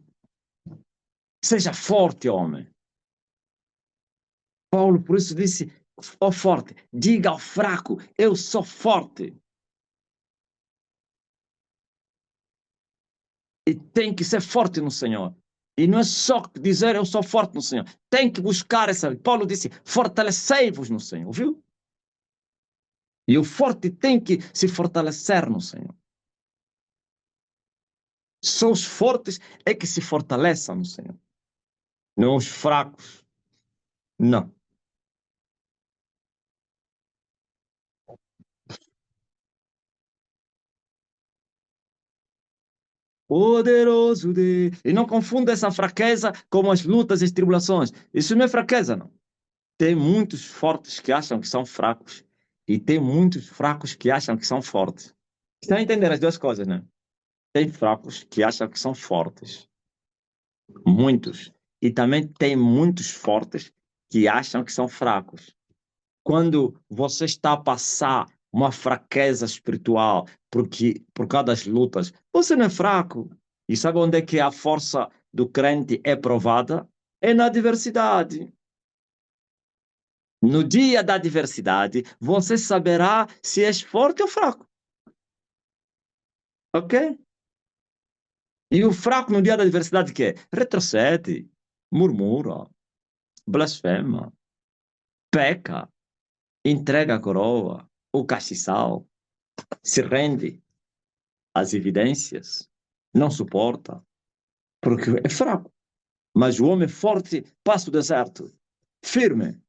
seja forte, homem. Paulo, por isso, disse: ó forte, diga ao fraco, eu sou forte. E tem que ser forte no Senhor. E não é só dizer eu sou forte no Senhor. Tem que buscar essa. Paulo disse: fortalecei-vos no Senhor, viu? E o forte tem que se fortalecer no Senhor. Só os fortes é que se fortaleçam no Senhor. Não os fracos. Não. Poderoso de... E não confunda essa fraqueza com as lutas e as tribulações. Isso não é fraqueza, não. Tem muitos fortes que acham que são fracos. E tem muitos fracos que acham que são fortes. Estão a entender as duas coisas, né? Tem fracos que acham que são fortes. Muitos. E também tem muitos fortes que acham que são fracos. Quando você está a passar uma fraqueza espiritual por causa das lutas, você não é fraco. E sabe onde é que a força do crente é provada? É na adversidade. No dia da adversidade, você saberá se és forte ou fraco. Ok? E o fraco no dia da adversidade que é? Retrocede, murmura, blasfema, peca, entrega a coroa, o castiçal, se rende às evidências, não suporta, porque é fraco. Mas o homem forte passa o deserto, firme.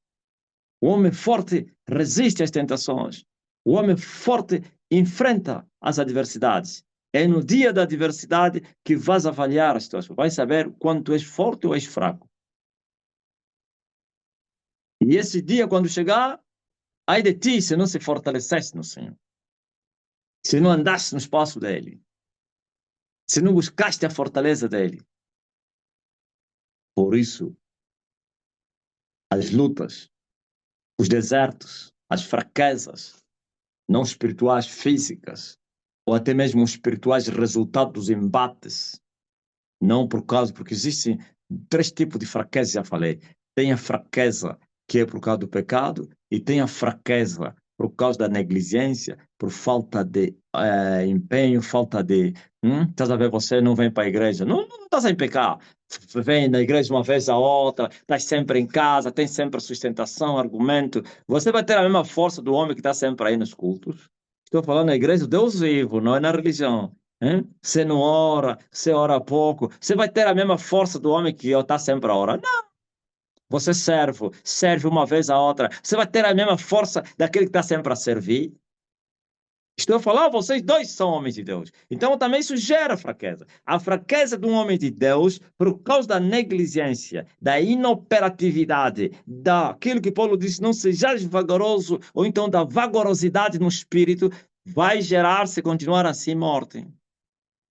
O homem forte resiste às tentações. O homem forte enfrenta as adversidades. É no dia da adversidade que vais avaliar a situação. Vais saber quanto és forte ou és fraco. E esse dia, quando chegar, ai de ti se não se fortalecesse no Senhor. Se não andaste no espaço dele. Se não buscaste a fortaleza dele. Por isso, as lutas, os desertos, as fraquezas, não espirituais físicas, ou até mesmo espirituais resultado dos embates, não por causa, porque existem três tipos de fraqueza, já falei. Tem a fraqueza que é por causa do pecado, e tem a fraqueza por causa da negligência, por falta de empenho, falta de. Estás a ver, você não vem para a igreja, não estás em pecar. Vem na igreja uma vez a outra, estás sempre em casa, tem sempre sustentação, argumento. Você vai ter a mesma força do homem que está sempre aí nos cultos. Estou falando na igreja do Deus vivo, não é na religião. Hein? Você não ora, você ora pouco, você vai ter a mesma força do homem que está sempre a orar. Não, você serve uma vez a outra. Você vai ter a mesma força daquele que está sempre a servir. Estou a falar, vocês dois são homens de Deus. Então também isso gera fraqueza. A fraqueza de um homem de Deus, por causa da negligência, da inoperatividade, daquilo que Paulo disse, não sejais vagaroso, ou então da vagarosidade no espírito, vai gerar, se continuar assim, morte.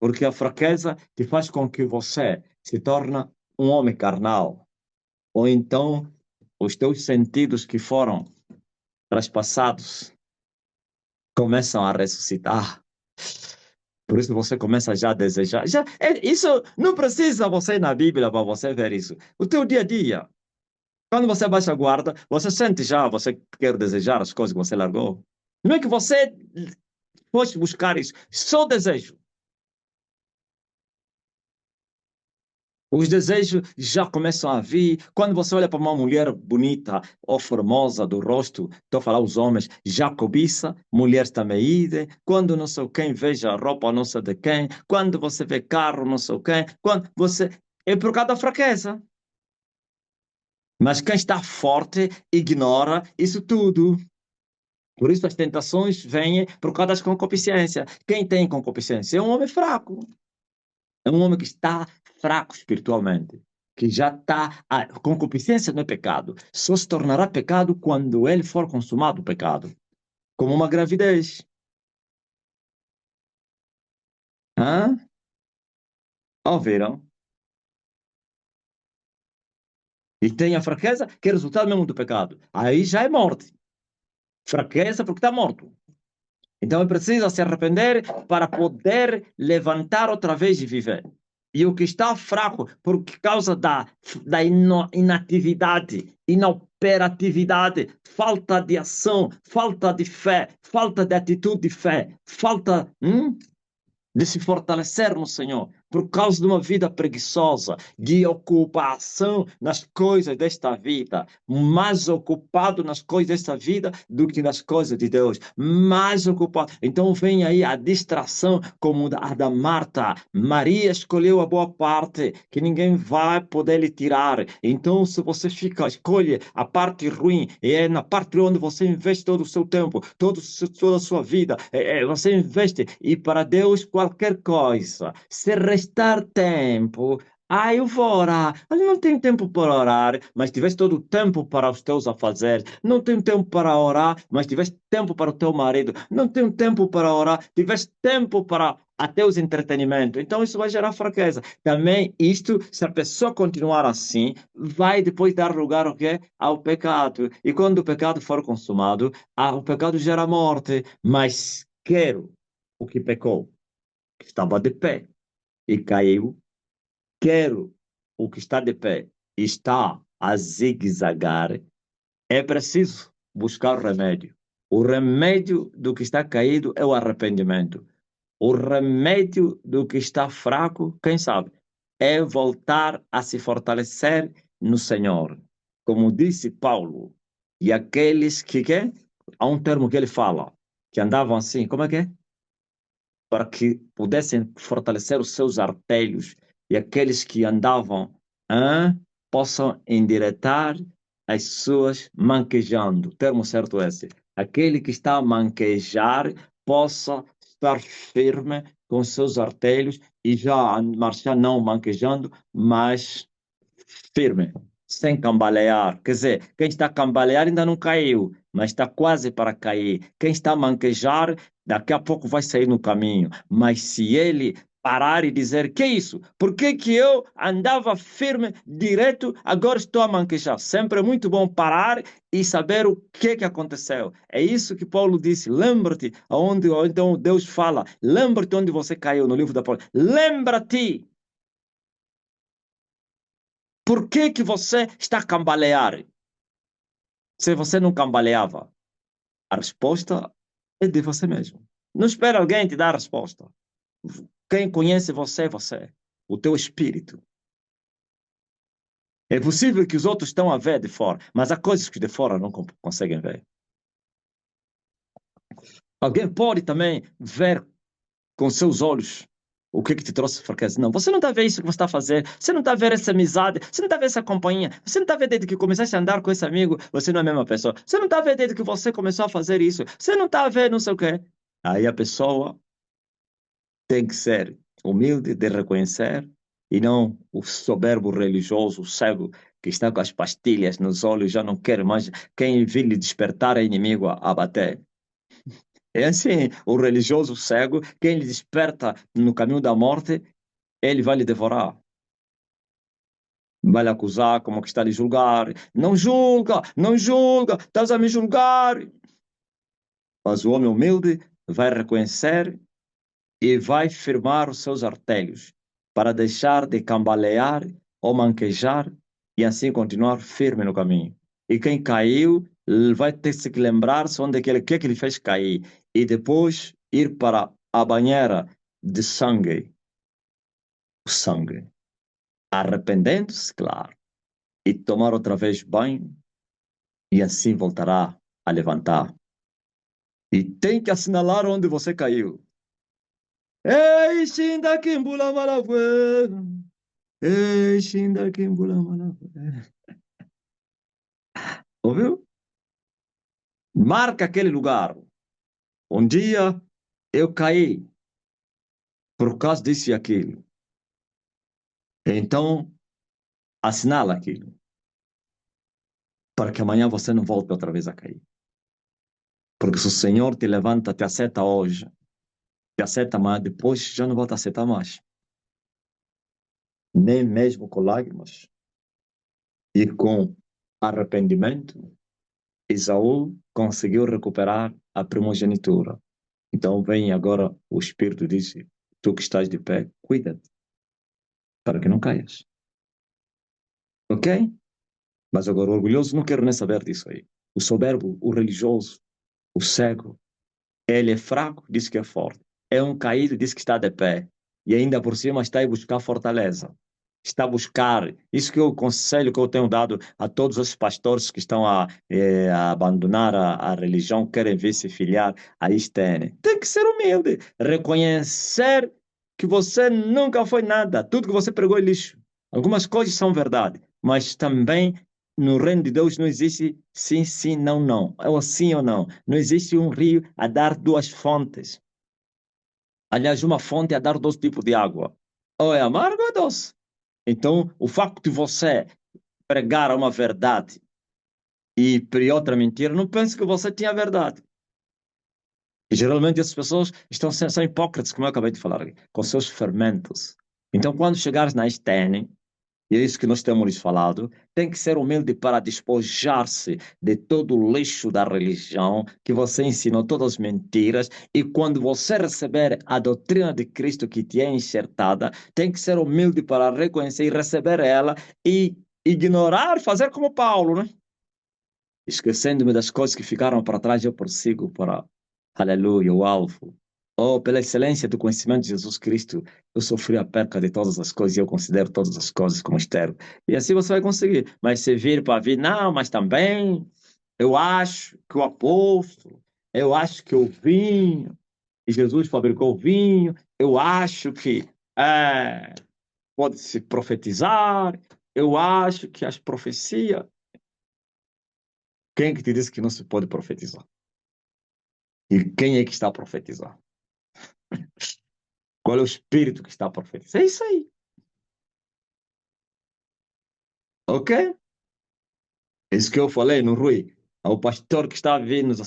Porque a fraqueza te faz com que você se torne um homem carnal. Ou então, os teus sentidos que foram traspassados começam a ressuscitar. Por isso você começa já a desejar. Isso não precisa você ir na Bíblia para você ver isso. O teu dia a dia. Quando você baixa a guarda, você sente já, você quer desejar as coisas que você largou. Não é que você fosse buscar isso. Só desejo. Os desejos já começam a vir. Quando você olha para uma mulher bonita ou formosa do rosto, estou a falar os homens, já cobiça, mulheres também idem. Quando não sei quem veja a roupa não sei de quem, quando você vê carro não sei quem, quando você... É por causa da fraqueza. Mas quem está forte ignora isso tudo. Por isso as tentações vêm por causa das concupiscências. Quem tem concupiscência é um homem fraco. É um homem que está fraco espiritualmente, que já está. A concupiscência não é pecado, só se tornará pecado quando ele for consumado o pecado, como uma gravidez. Hã? Ouviram? E tem a fraqueza, que é resultado mesmo do pecado. Aí já é morte. Fraqueza porque está morto. Então ele precisa se arrepender para poder levantar outra vez e viver. E o que está fraco por causa da inatividade, inoperatividade, falta de ação, falta de fé, falta de atitude de fé, falta de se fortalecer no Senhor, por causa de uma vida preguiçosa, de ocupação nas coisas desta vida, mais ocupado nas coisas desta vida do que nas coisas de Deus, mais ocupado. Então vem aí a distração como a da Marta. Maria escolheu a boa parte, que ninguém vai poder lhe tirar. Então se você escolhe a parte ruim, e é na parte onde você investe todo o seu tempo, toda a sua vida, você investe, e para Deus qualquer coisa. Se restar tempo, Ah, eu vou orar. Eu não tenho tempo para orar, mas tiveste todo o tempo para os teus afazeres. Não tenho tempo para orar, mas tiveste tempo para o teu marido. Não tenho tempo para orar, tiveste tempo para até os entretenimentos. Então isso vai gerar fraqueza. Também isto, se a pessoa continuar assim, vai depois dar lugar ao quê? Ao pecado. E quando o pecado for consumado, o pecado gera morte. Mas quero o que pecou, que estava de pé e caiu. Quero o que está de pé e está a zigue-zagar, é preciso buscar o remédio. O remédio do que está caído é o arrependimento. O remédio do que está fraco, quem sabe, é voltar a se fortalecer no Senhor. Como disse Paulo, e aqueles que há um termo que ele fala, que andavam assim, como é que é? Para que pudessem fortalecer os seus artelhos e aqueles que andavam possam endireitar as suas manquejando. O termo certo é esse. Aquele que está a manquejar possa estar firme com seus artelhos e já marchar não manquejando, mas firme, sem cambalear. Quer dizer, quem está a cambalear ainda não caiu, mas está quase para cair. Quem está a manquejar, daqui a pouco vai sair no caminho. Mas se ele parar e dizer, que é isso? Por que que eu andava firme, direto, agora estou a manquejar? Sempre é muito bom parar e saber o que aconteceu. É isso que Paulo disse. Lembra-te, onde então Deus fala, lembra-te onde você caiu no livro da Paulo. Lembra-te. Por que que você está a cambalear? Se você não cambaleava, a resposta é de você mesmo. Não espera alguém te dar a resposta. Quem conhece você é você, o teu espírito. É possível que os outros estão a ver de fora, mas há coisas que de fora não conseguem ver. Alguém pode também ver com seus olhos o que te trouxe fraqueza. Não, você não está a ver isso que você está a fazer, você não está a ver essa amizade, você não está a ver essa companhia, você não está a ver desde que começaste a andar com esse amigo, você não é a mesma pessoa, você não está a ver desde que você começou a fazer isso, você não está a ver não sei o quê. Aí a pessoa tem que ser humilde de reconhecer e não o soberbo religioso, o cego, que está com as pastilhas nos olhos, já não quer mais, quem vir lhe despertar é inimigo a bater. É assim, o religioso cego, quem lhe desperta no caminho da morte, ele vai lhe devorar. Vai lhe acusar, como que está a lhe julgar. Não julga, não julga, estás a me julgar. Mas o homem humilde vai reconhecer e vai firmar os seus artelhos para deixar de cambalear ou manquejar e assim continuar firme no caminho. E quem caiu vai ter que lembrar-se onde que ele fez cair e depois ir para a banheira de sangue, o sangue, arrependendo-se, claro, e tomar outra vez banho e assim voltará a levantar. E tem que assinalar onde você caiu. Ei, Shinda Kimbula Malavue. Ei, Shinda Kimbula Malavue. Ouviu? Marca aquele lugar. Um dia eu caí por causa disso e aquilo. Então, assinala aquilo. Para que amanhã você não volte outra vez a cair. Porque se o Senhor te levanta, te acerta hoje, te acerta amanhã, depois já não volta a acertar mais. Nem mesmo com lágrimas. E com arrependimento, Esaú conseguiu recuperar a primogenitura. Então vem agora o Espírito e diz, tu que estás de pé, cuida-te, para que não caias. Ok? Mas agora o orgulhoso não quero nem saber disso aí. O soberbo, o religioso, o cego, ele é fraco, diz que é forte. É um caído, diz que está de pé. E ainda por cima está a buscar fortaleza. Está a buscar. Isso que é o conselho que eu tenho dado a todos os pastores que estão a abandonar a religião, querem vir se filiar a ISTN. Tem que ser humilde. Reconhecer que você nunca foi nada. Tudo que você pregou é lixo. Algumas coisas são verdade, mas também no reino de Deus não existe sim, sim, não, não. É ou sim ou não. Não existe um rio a dar duas fontes. Aliás, uma fonte a dar dois tipos de água. Ou é amargo ou é doce. Então, o facto de você pregar uma verdade e pregar outra mentira, não pense que você tinha verdade. E geralmente essas pessoas são hipócritas, como eu acabei de falar, com seus fermentos. Então, quando chegares na STN, e é isso que nós temos lhes falado, tem que ser humilde para despojar-se de todo o lixo da religião, que você ensinou todas as mentiras, e quando você receber a doutrina de Cristo que te é enxertada, tem que ser humilde para reconhecer e receber ela e ignorar, fazer como Paulo, né? Esquecendo-me das coisas que ficaram para trás, eu prossigo para, aleluia, o alvo. Oh, pela excelência do conhecimento de Jesus Cristo, eu sofri a perca de todas as coisas e eu considero todas as coisas como estéril. E assim você vai conseguir. Mas se vir para vir, não, mas também eu acho que o apóstolo, eu acho que o vinho, e Jesus fabricou o vinho, eu acho que pode-se profetizar, eu acho que as profecias. Quem é que te disse que não se pode profetizar? E quem é que está a profetizar? Qual é o espírito que está a profetizar? É isso aí. Ok? É isso que eu falei no Rui. O pastor que está a vir nos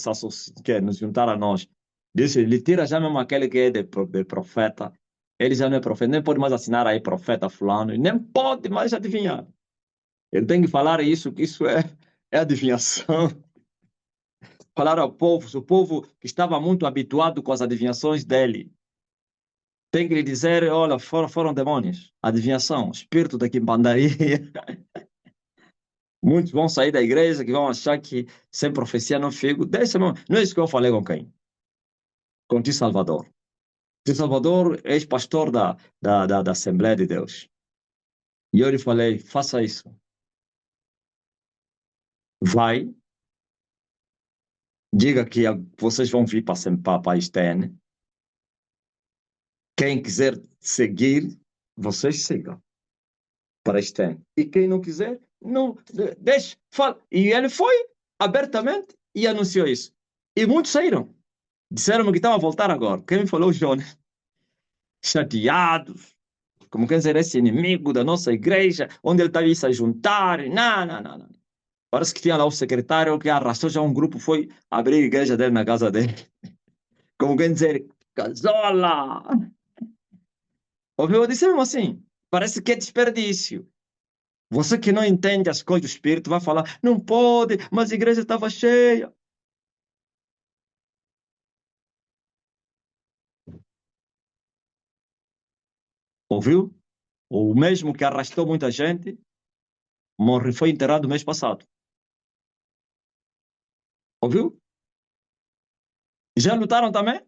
juntar a nós. Disse, ele tira já mesmo aquele que é de profeta. Ele já não é profeta, nem pode mais assinar aí profeta fulano, nem pode mais adivinhar. Ele tem que falar isso, que isso é adivinhação. Falar ao povo, se o povo que estava muito habituado com as adivinhações dele, tem que lhe dizer, olha, foram demônios. Adivinhação, espírito da quimbandaria. Muitos vão sair da igreja que vão achar que sem profecia não fico. Deixa, não é isso que eu falei com quem? Com Ti Salvador. Ti Salvador, ex-pastor da Assembleia de Deus. E eu lhe falei, faça isso. Vai, diga que vocês vão vir para a STN. Quem quiser seguir, vocês sigam para a STN. E quem não quiser, não, deixe, fala. E ele foi abertamente e anunciou isso. E muitos saíram. Disseram-me que estavam a voltar agora. Quem me falou, o Jonas? Chateados, como quer dizer, esse inimigo da nossa igreja, onde ele estava se a juntar. Não, não, não, não. Parece que tinha lá o secretário que arrastou já um grupo, foi abrir a igreja dele na casa dele. Como quer dizer, casola. Ouviu? Eu disse mesmo assim, parece que é desperdício. Você que não entende as coisas do Espírito vai falar, não pode, mas a igreja estava cheia. Ouviu? O mesmo que arrastou muita gente, foi enterrado mês passado. Ouviu? Já lutaram também?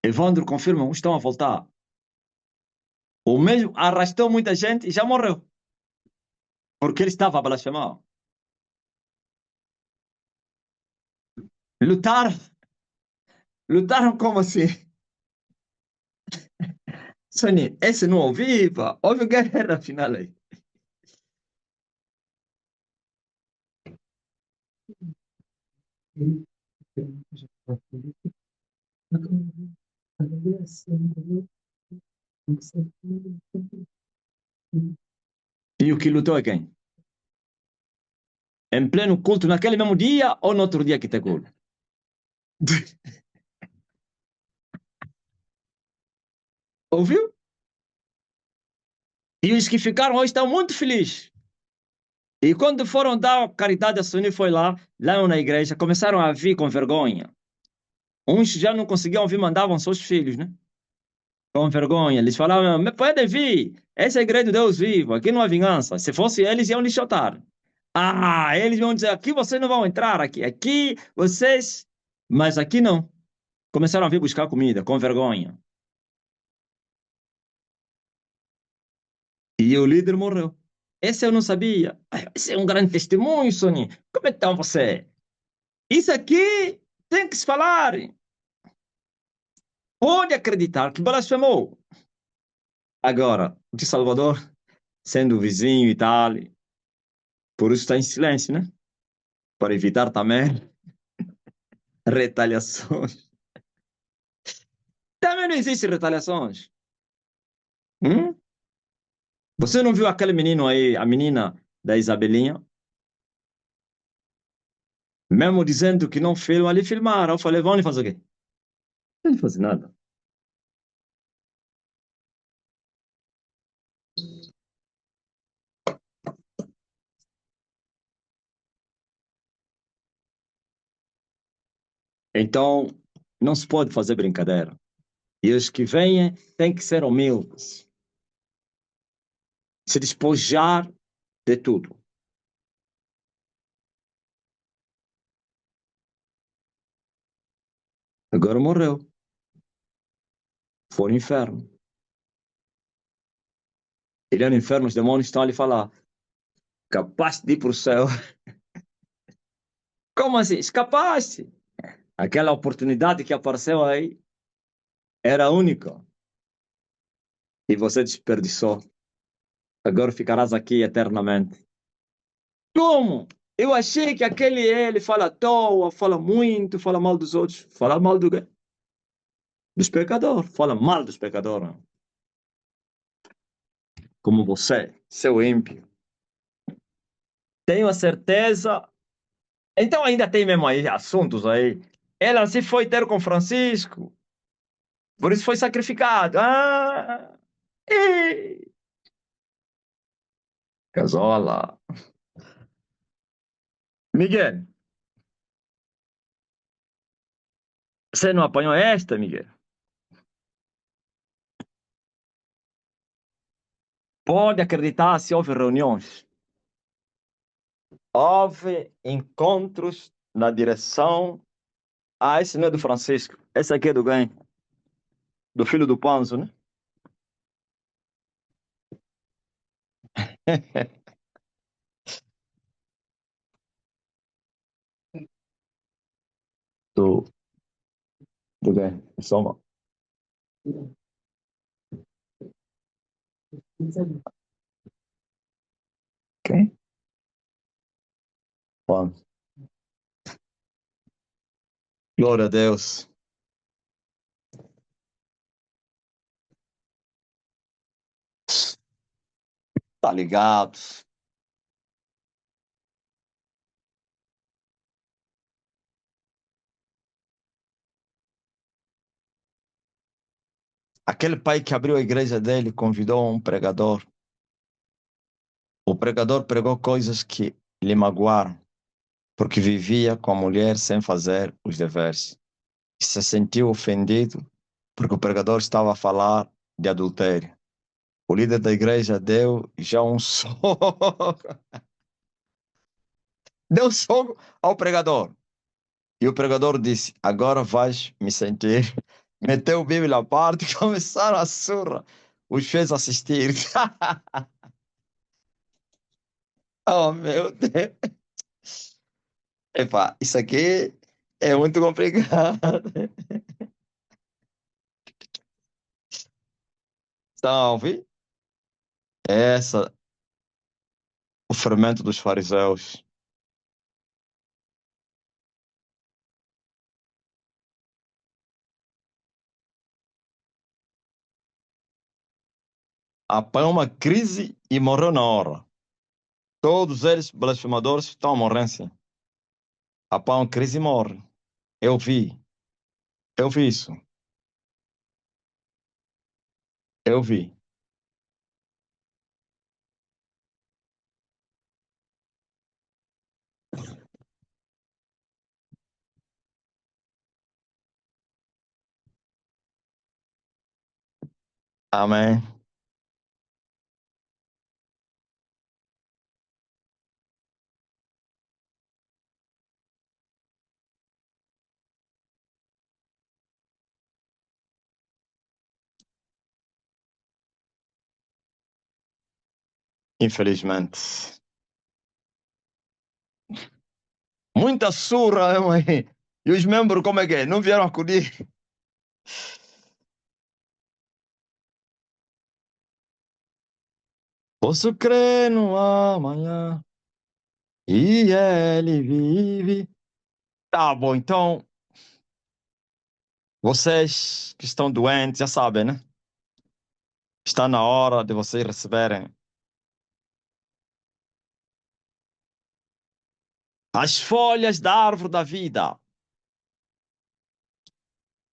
Evandro confirma, estão a voltar. O mesmo arrastou muita gente e já morreu. Porque ele estava a blasfemar. Lutaram. Lutaram como assim? Sony, esse não ouvi, pá. Houve guerra final aí. E o que lutou é quem? Em pleno culto, naquele mesmo dia ou no outro dia que te culto? Ouviu? E os que ficaram hoje estão muito felizes. E quando foram dar caridade a Sony, foi lá na igreja, começaram a vir com vergonha. Uns já não conseguiam vir, mandavam seus filhos, né? Com vergonha. Eles falavam, mas podem vir. Essa é a igreja de Deus vivo. Aqui não há vingança. Se fosse eles, iam lhe chutar. Ah, eles vão dizer, aqui vocês não vão entrar. Aqui vocês... Mas aqui não. Começaram a vir buscar comida, com vergonha. E o líder morreu. Esse eu não sabia. Esse é um grande testemunho, Sony. Como então você? Isso aqui tem que se falar. Pode acreditar que blasfemou. Agora, de Salvador, sendo vizinho e tal, por isso está em silêncio, né? Para evitar também retaliações. Também não existe retaliações. Hum? Você não viu aquele menino aí, a menina da Isabelinha? Mesmo dizendo que não filma, ali filmaram. Eu falei, vão ali fazer o quê? Não fazer nada. Então, não se pode fazer brincadeira. E os que vêm têm que ser humildes, se despojar de tudo. Agora morreu, foi no inferno. Ele é no inferno, os demônios estão ali a falar, capaz de ir para o céu. Como assim? Escapaste? Aquela oportunidade que apareceu aí era única e você desperdiçou. Agora ficarás aqui eternamente. Como? Eu achei que aquele ele fala à toa, fala muito, fala mal dos outros. Fala mal do quê? Dos pecadores. Fala mal dos pecadores. Como você, seu ímpio. Tenho a certeza. Então ainda tem mesmo aí assuntos aí. Ela se foi ter com Francisco, por isso foi sacrificado. Ah, e... Casola. Miguel, você não apanhou esta, Miguel? Pode acreditar se houve reuniões. Houve encontros na direção. Ah, esse não é do Francisco. Esse aqui é do quem? Do filho do Panzo, né? Do, do quem? Soma. Quem? Panzo. Glória a Deus. Tá ligado? Aquele pai que abriu a igreja dele convidou um pregador. O pregador pregou coisas que lhe magoaram, porque vivia com a mulher sem fazer os deveres. E se sentiu ofendido porque o pregador estava a falar de adultério. O líder da igreja deu já um soco, deu um soco ao pregador. E o pregador disse: agora vais me sentir. Meteu o Bíblia à parte e começaram a surra. Os fez assistir. Oh, meu Deus. Epá, isso aqui é muito complicado. Salve. Essa, o fermento dos fariseus. Apanhou uma crise e morreu na hora. Todos eles, blasfemadores, estão a morrer sim. Apanham crise e morrem. Eu vi. Eu vi isso. Eu vi. Amém. Infelizmente. Muita surra, hein, mãe? E os membros, como é que é? Não vieram acudir? Posso crer no amanhã. E ele vive. Tá bom, então, vocês que estão doentes já sabem, né? Está na hora de vocês receberem as folhas da árvore da vida,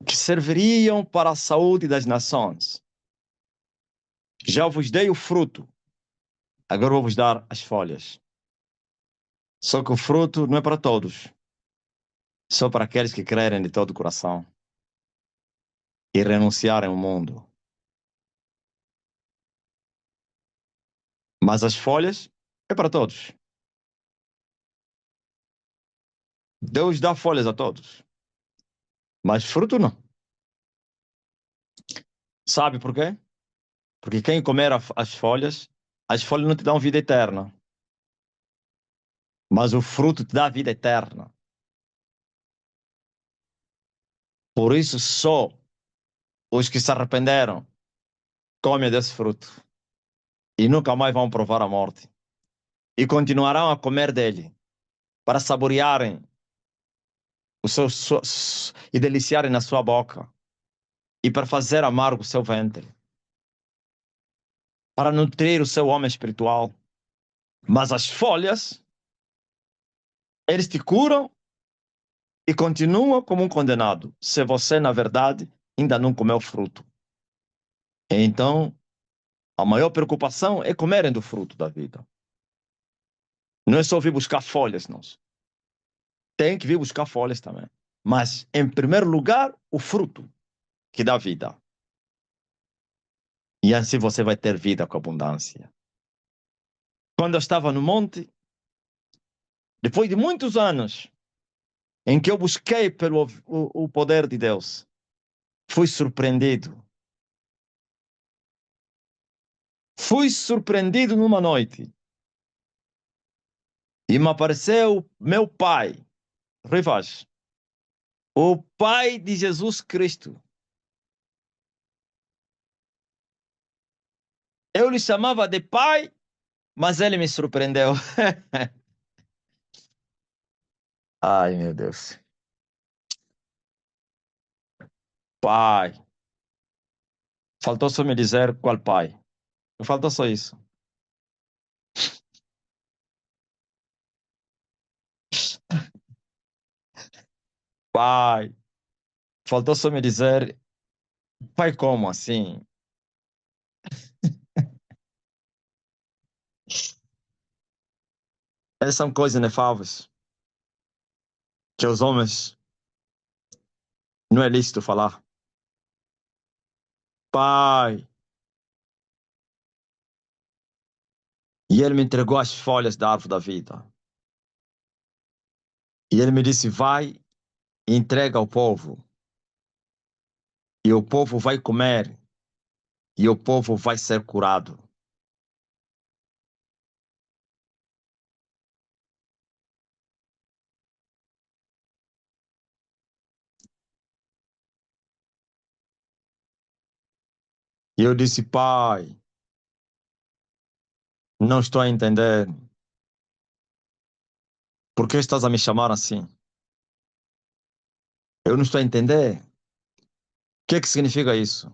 que serviriam para a saúde das nações. Já vos dei o fruto, agora vou vos dar as folhas. Só que o fruto não é para todos, só para aqueles que crerem de todo o coração e renunciarem ao mundo. Mas as folhas é para todos. Deus dá folhas a todos, mas fruto não. Sabe por quê? Porque quem comer as folhas não te dão vida eterna, mas o fruto te dá vida eterna. Por isso, só os que se arrependeram comem desse fruto e nunca mais vão provar a morte. E continuarão a comer dele para saborearem e deliciarem na sua boca e para fazer amargo o seu ventre, para nutrir o seu homem espiritual. Mas as folhas, eles te curam e continuam como um condenado, se você, na verdade, ainda não comeu fruto. Então, a maior preocupação é comerem do fruto da vida. Não é só vir buscar folhas, não. Tem que vir buscar folhas também. Mas, em primeiro lugar, o fruto que dá vida. E assim você vai ter vida com abundância. Quando eu estava no monte, depois de muitos anos em que eu busquei pelo o poder de Deus, fui surpreendido. Fui surpreendido numa noite. E me apareceu meu pai, Rui Vaz, o pai de Jesus Cristo. Eu lhe chamava de pai, mas ele me surpreendeu. Ai, meu Deus. Pai. Faltou só me dizer qual pai. Faltou só isso. Pai. Faltou só me dizer, pai, como assim? Essas são coisas inefáveis que os homens não é lícito falar. Pai. E ele me entregou as folhas da árvore da vida. E ele me disse, vai e entrega ao povo. E o povo vai comer. E o povo vai ser curado. E eu disse, pai, não estou a entender. Por que estás a me chamar assim? Eu não estou a entender. O que é que significa isso?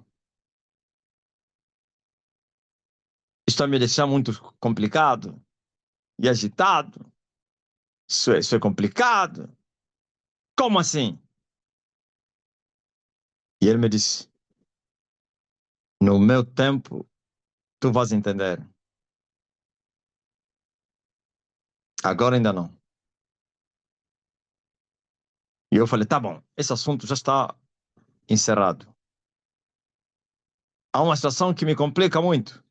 Está a me deixar muito complicado e agitado. Isso é complicado. Como assim? E ele me disse, no meu tempo, tu vais entender. Agora ainda não. E eu falei, tá bom, esse assunto já está encerrado. Há uma situação que me complica muito.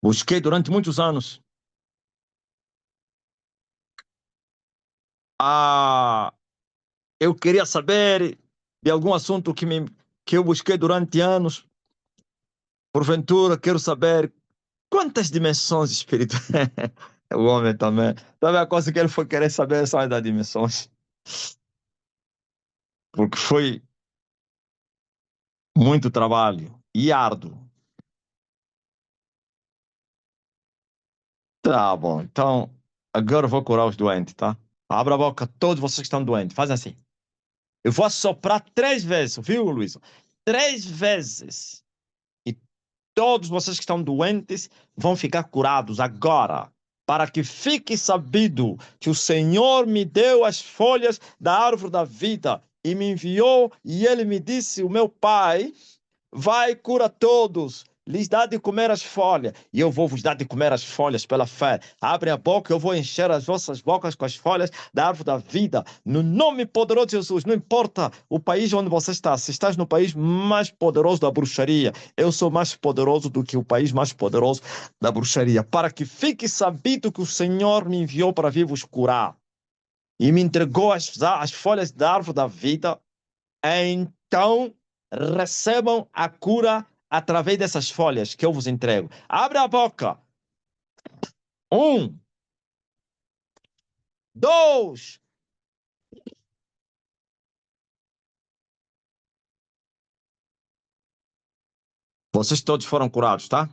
Busquei durante muitos anos. Eu queria saber de algum assunto que eu busquei durante anos. Porventura, quero saber quantas dimensões espirituais. O homem também. Sabe a coisa que ele foi querer saber só das dimensões? Porque foi muito trabalho e árduo. Tá bom, então Agora eu vou curar os doentes, tá? Abra a boca, todos vocês que estão doentes. Fazem assim. Eu vou assoprar 3 vezes, viu, Luiz? 3 vezes. E todos vocês que estão doentes vão ficar curados agora. Para que fique sabido que o Senhor me deu as folhas da árvore da vida e me enviou, e ele me disse: o meu Pai vai, cura todos, lhes dá de comer as folhas, e eu vou vos dar de comer as folhas pela fé. Abre a boca, eu vou encher as vossas bocas com as folhas da árvore da vida, no nome poderoso de Jesus. Não importa o país onde você está, se estás no país mais poderoso da bruxaria, eu sou mais poderoso do que o país mais poderoso da bruxaria, para que fique sabido que o Senhor me enviou para vir vos curar, e me entregou as folhas da árvore da vida. Então recebam a cura através dessas folhas que eu vos entrego. Abre a boca. 1, 2. Vocês todos foram curados, tá?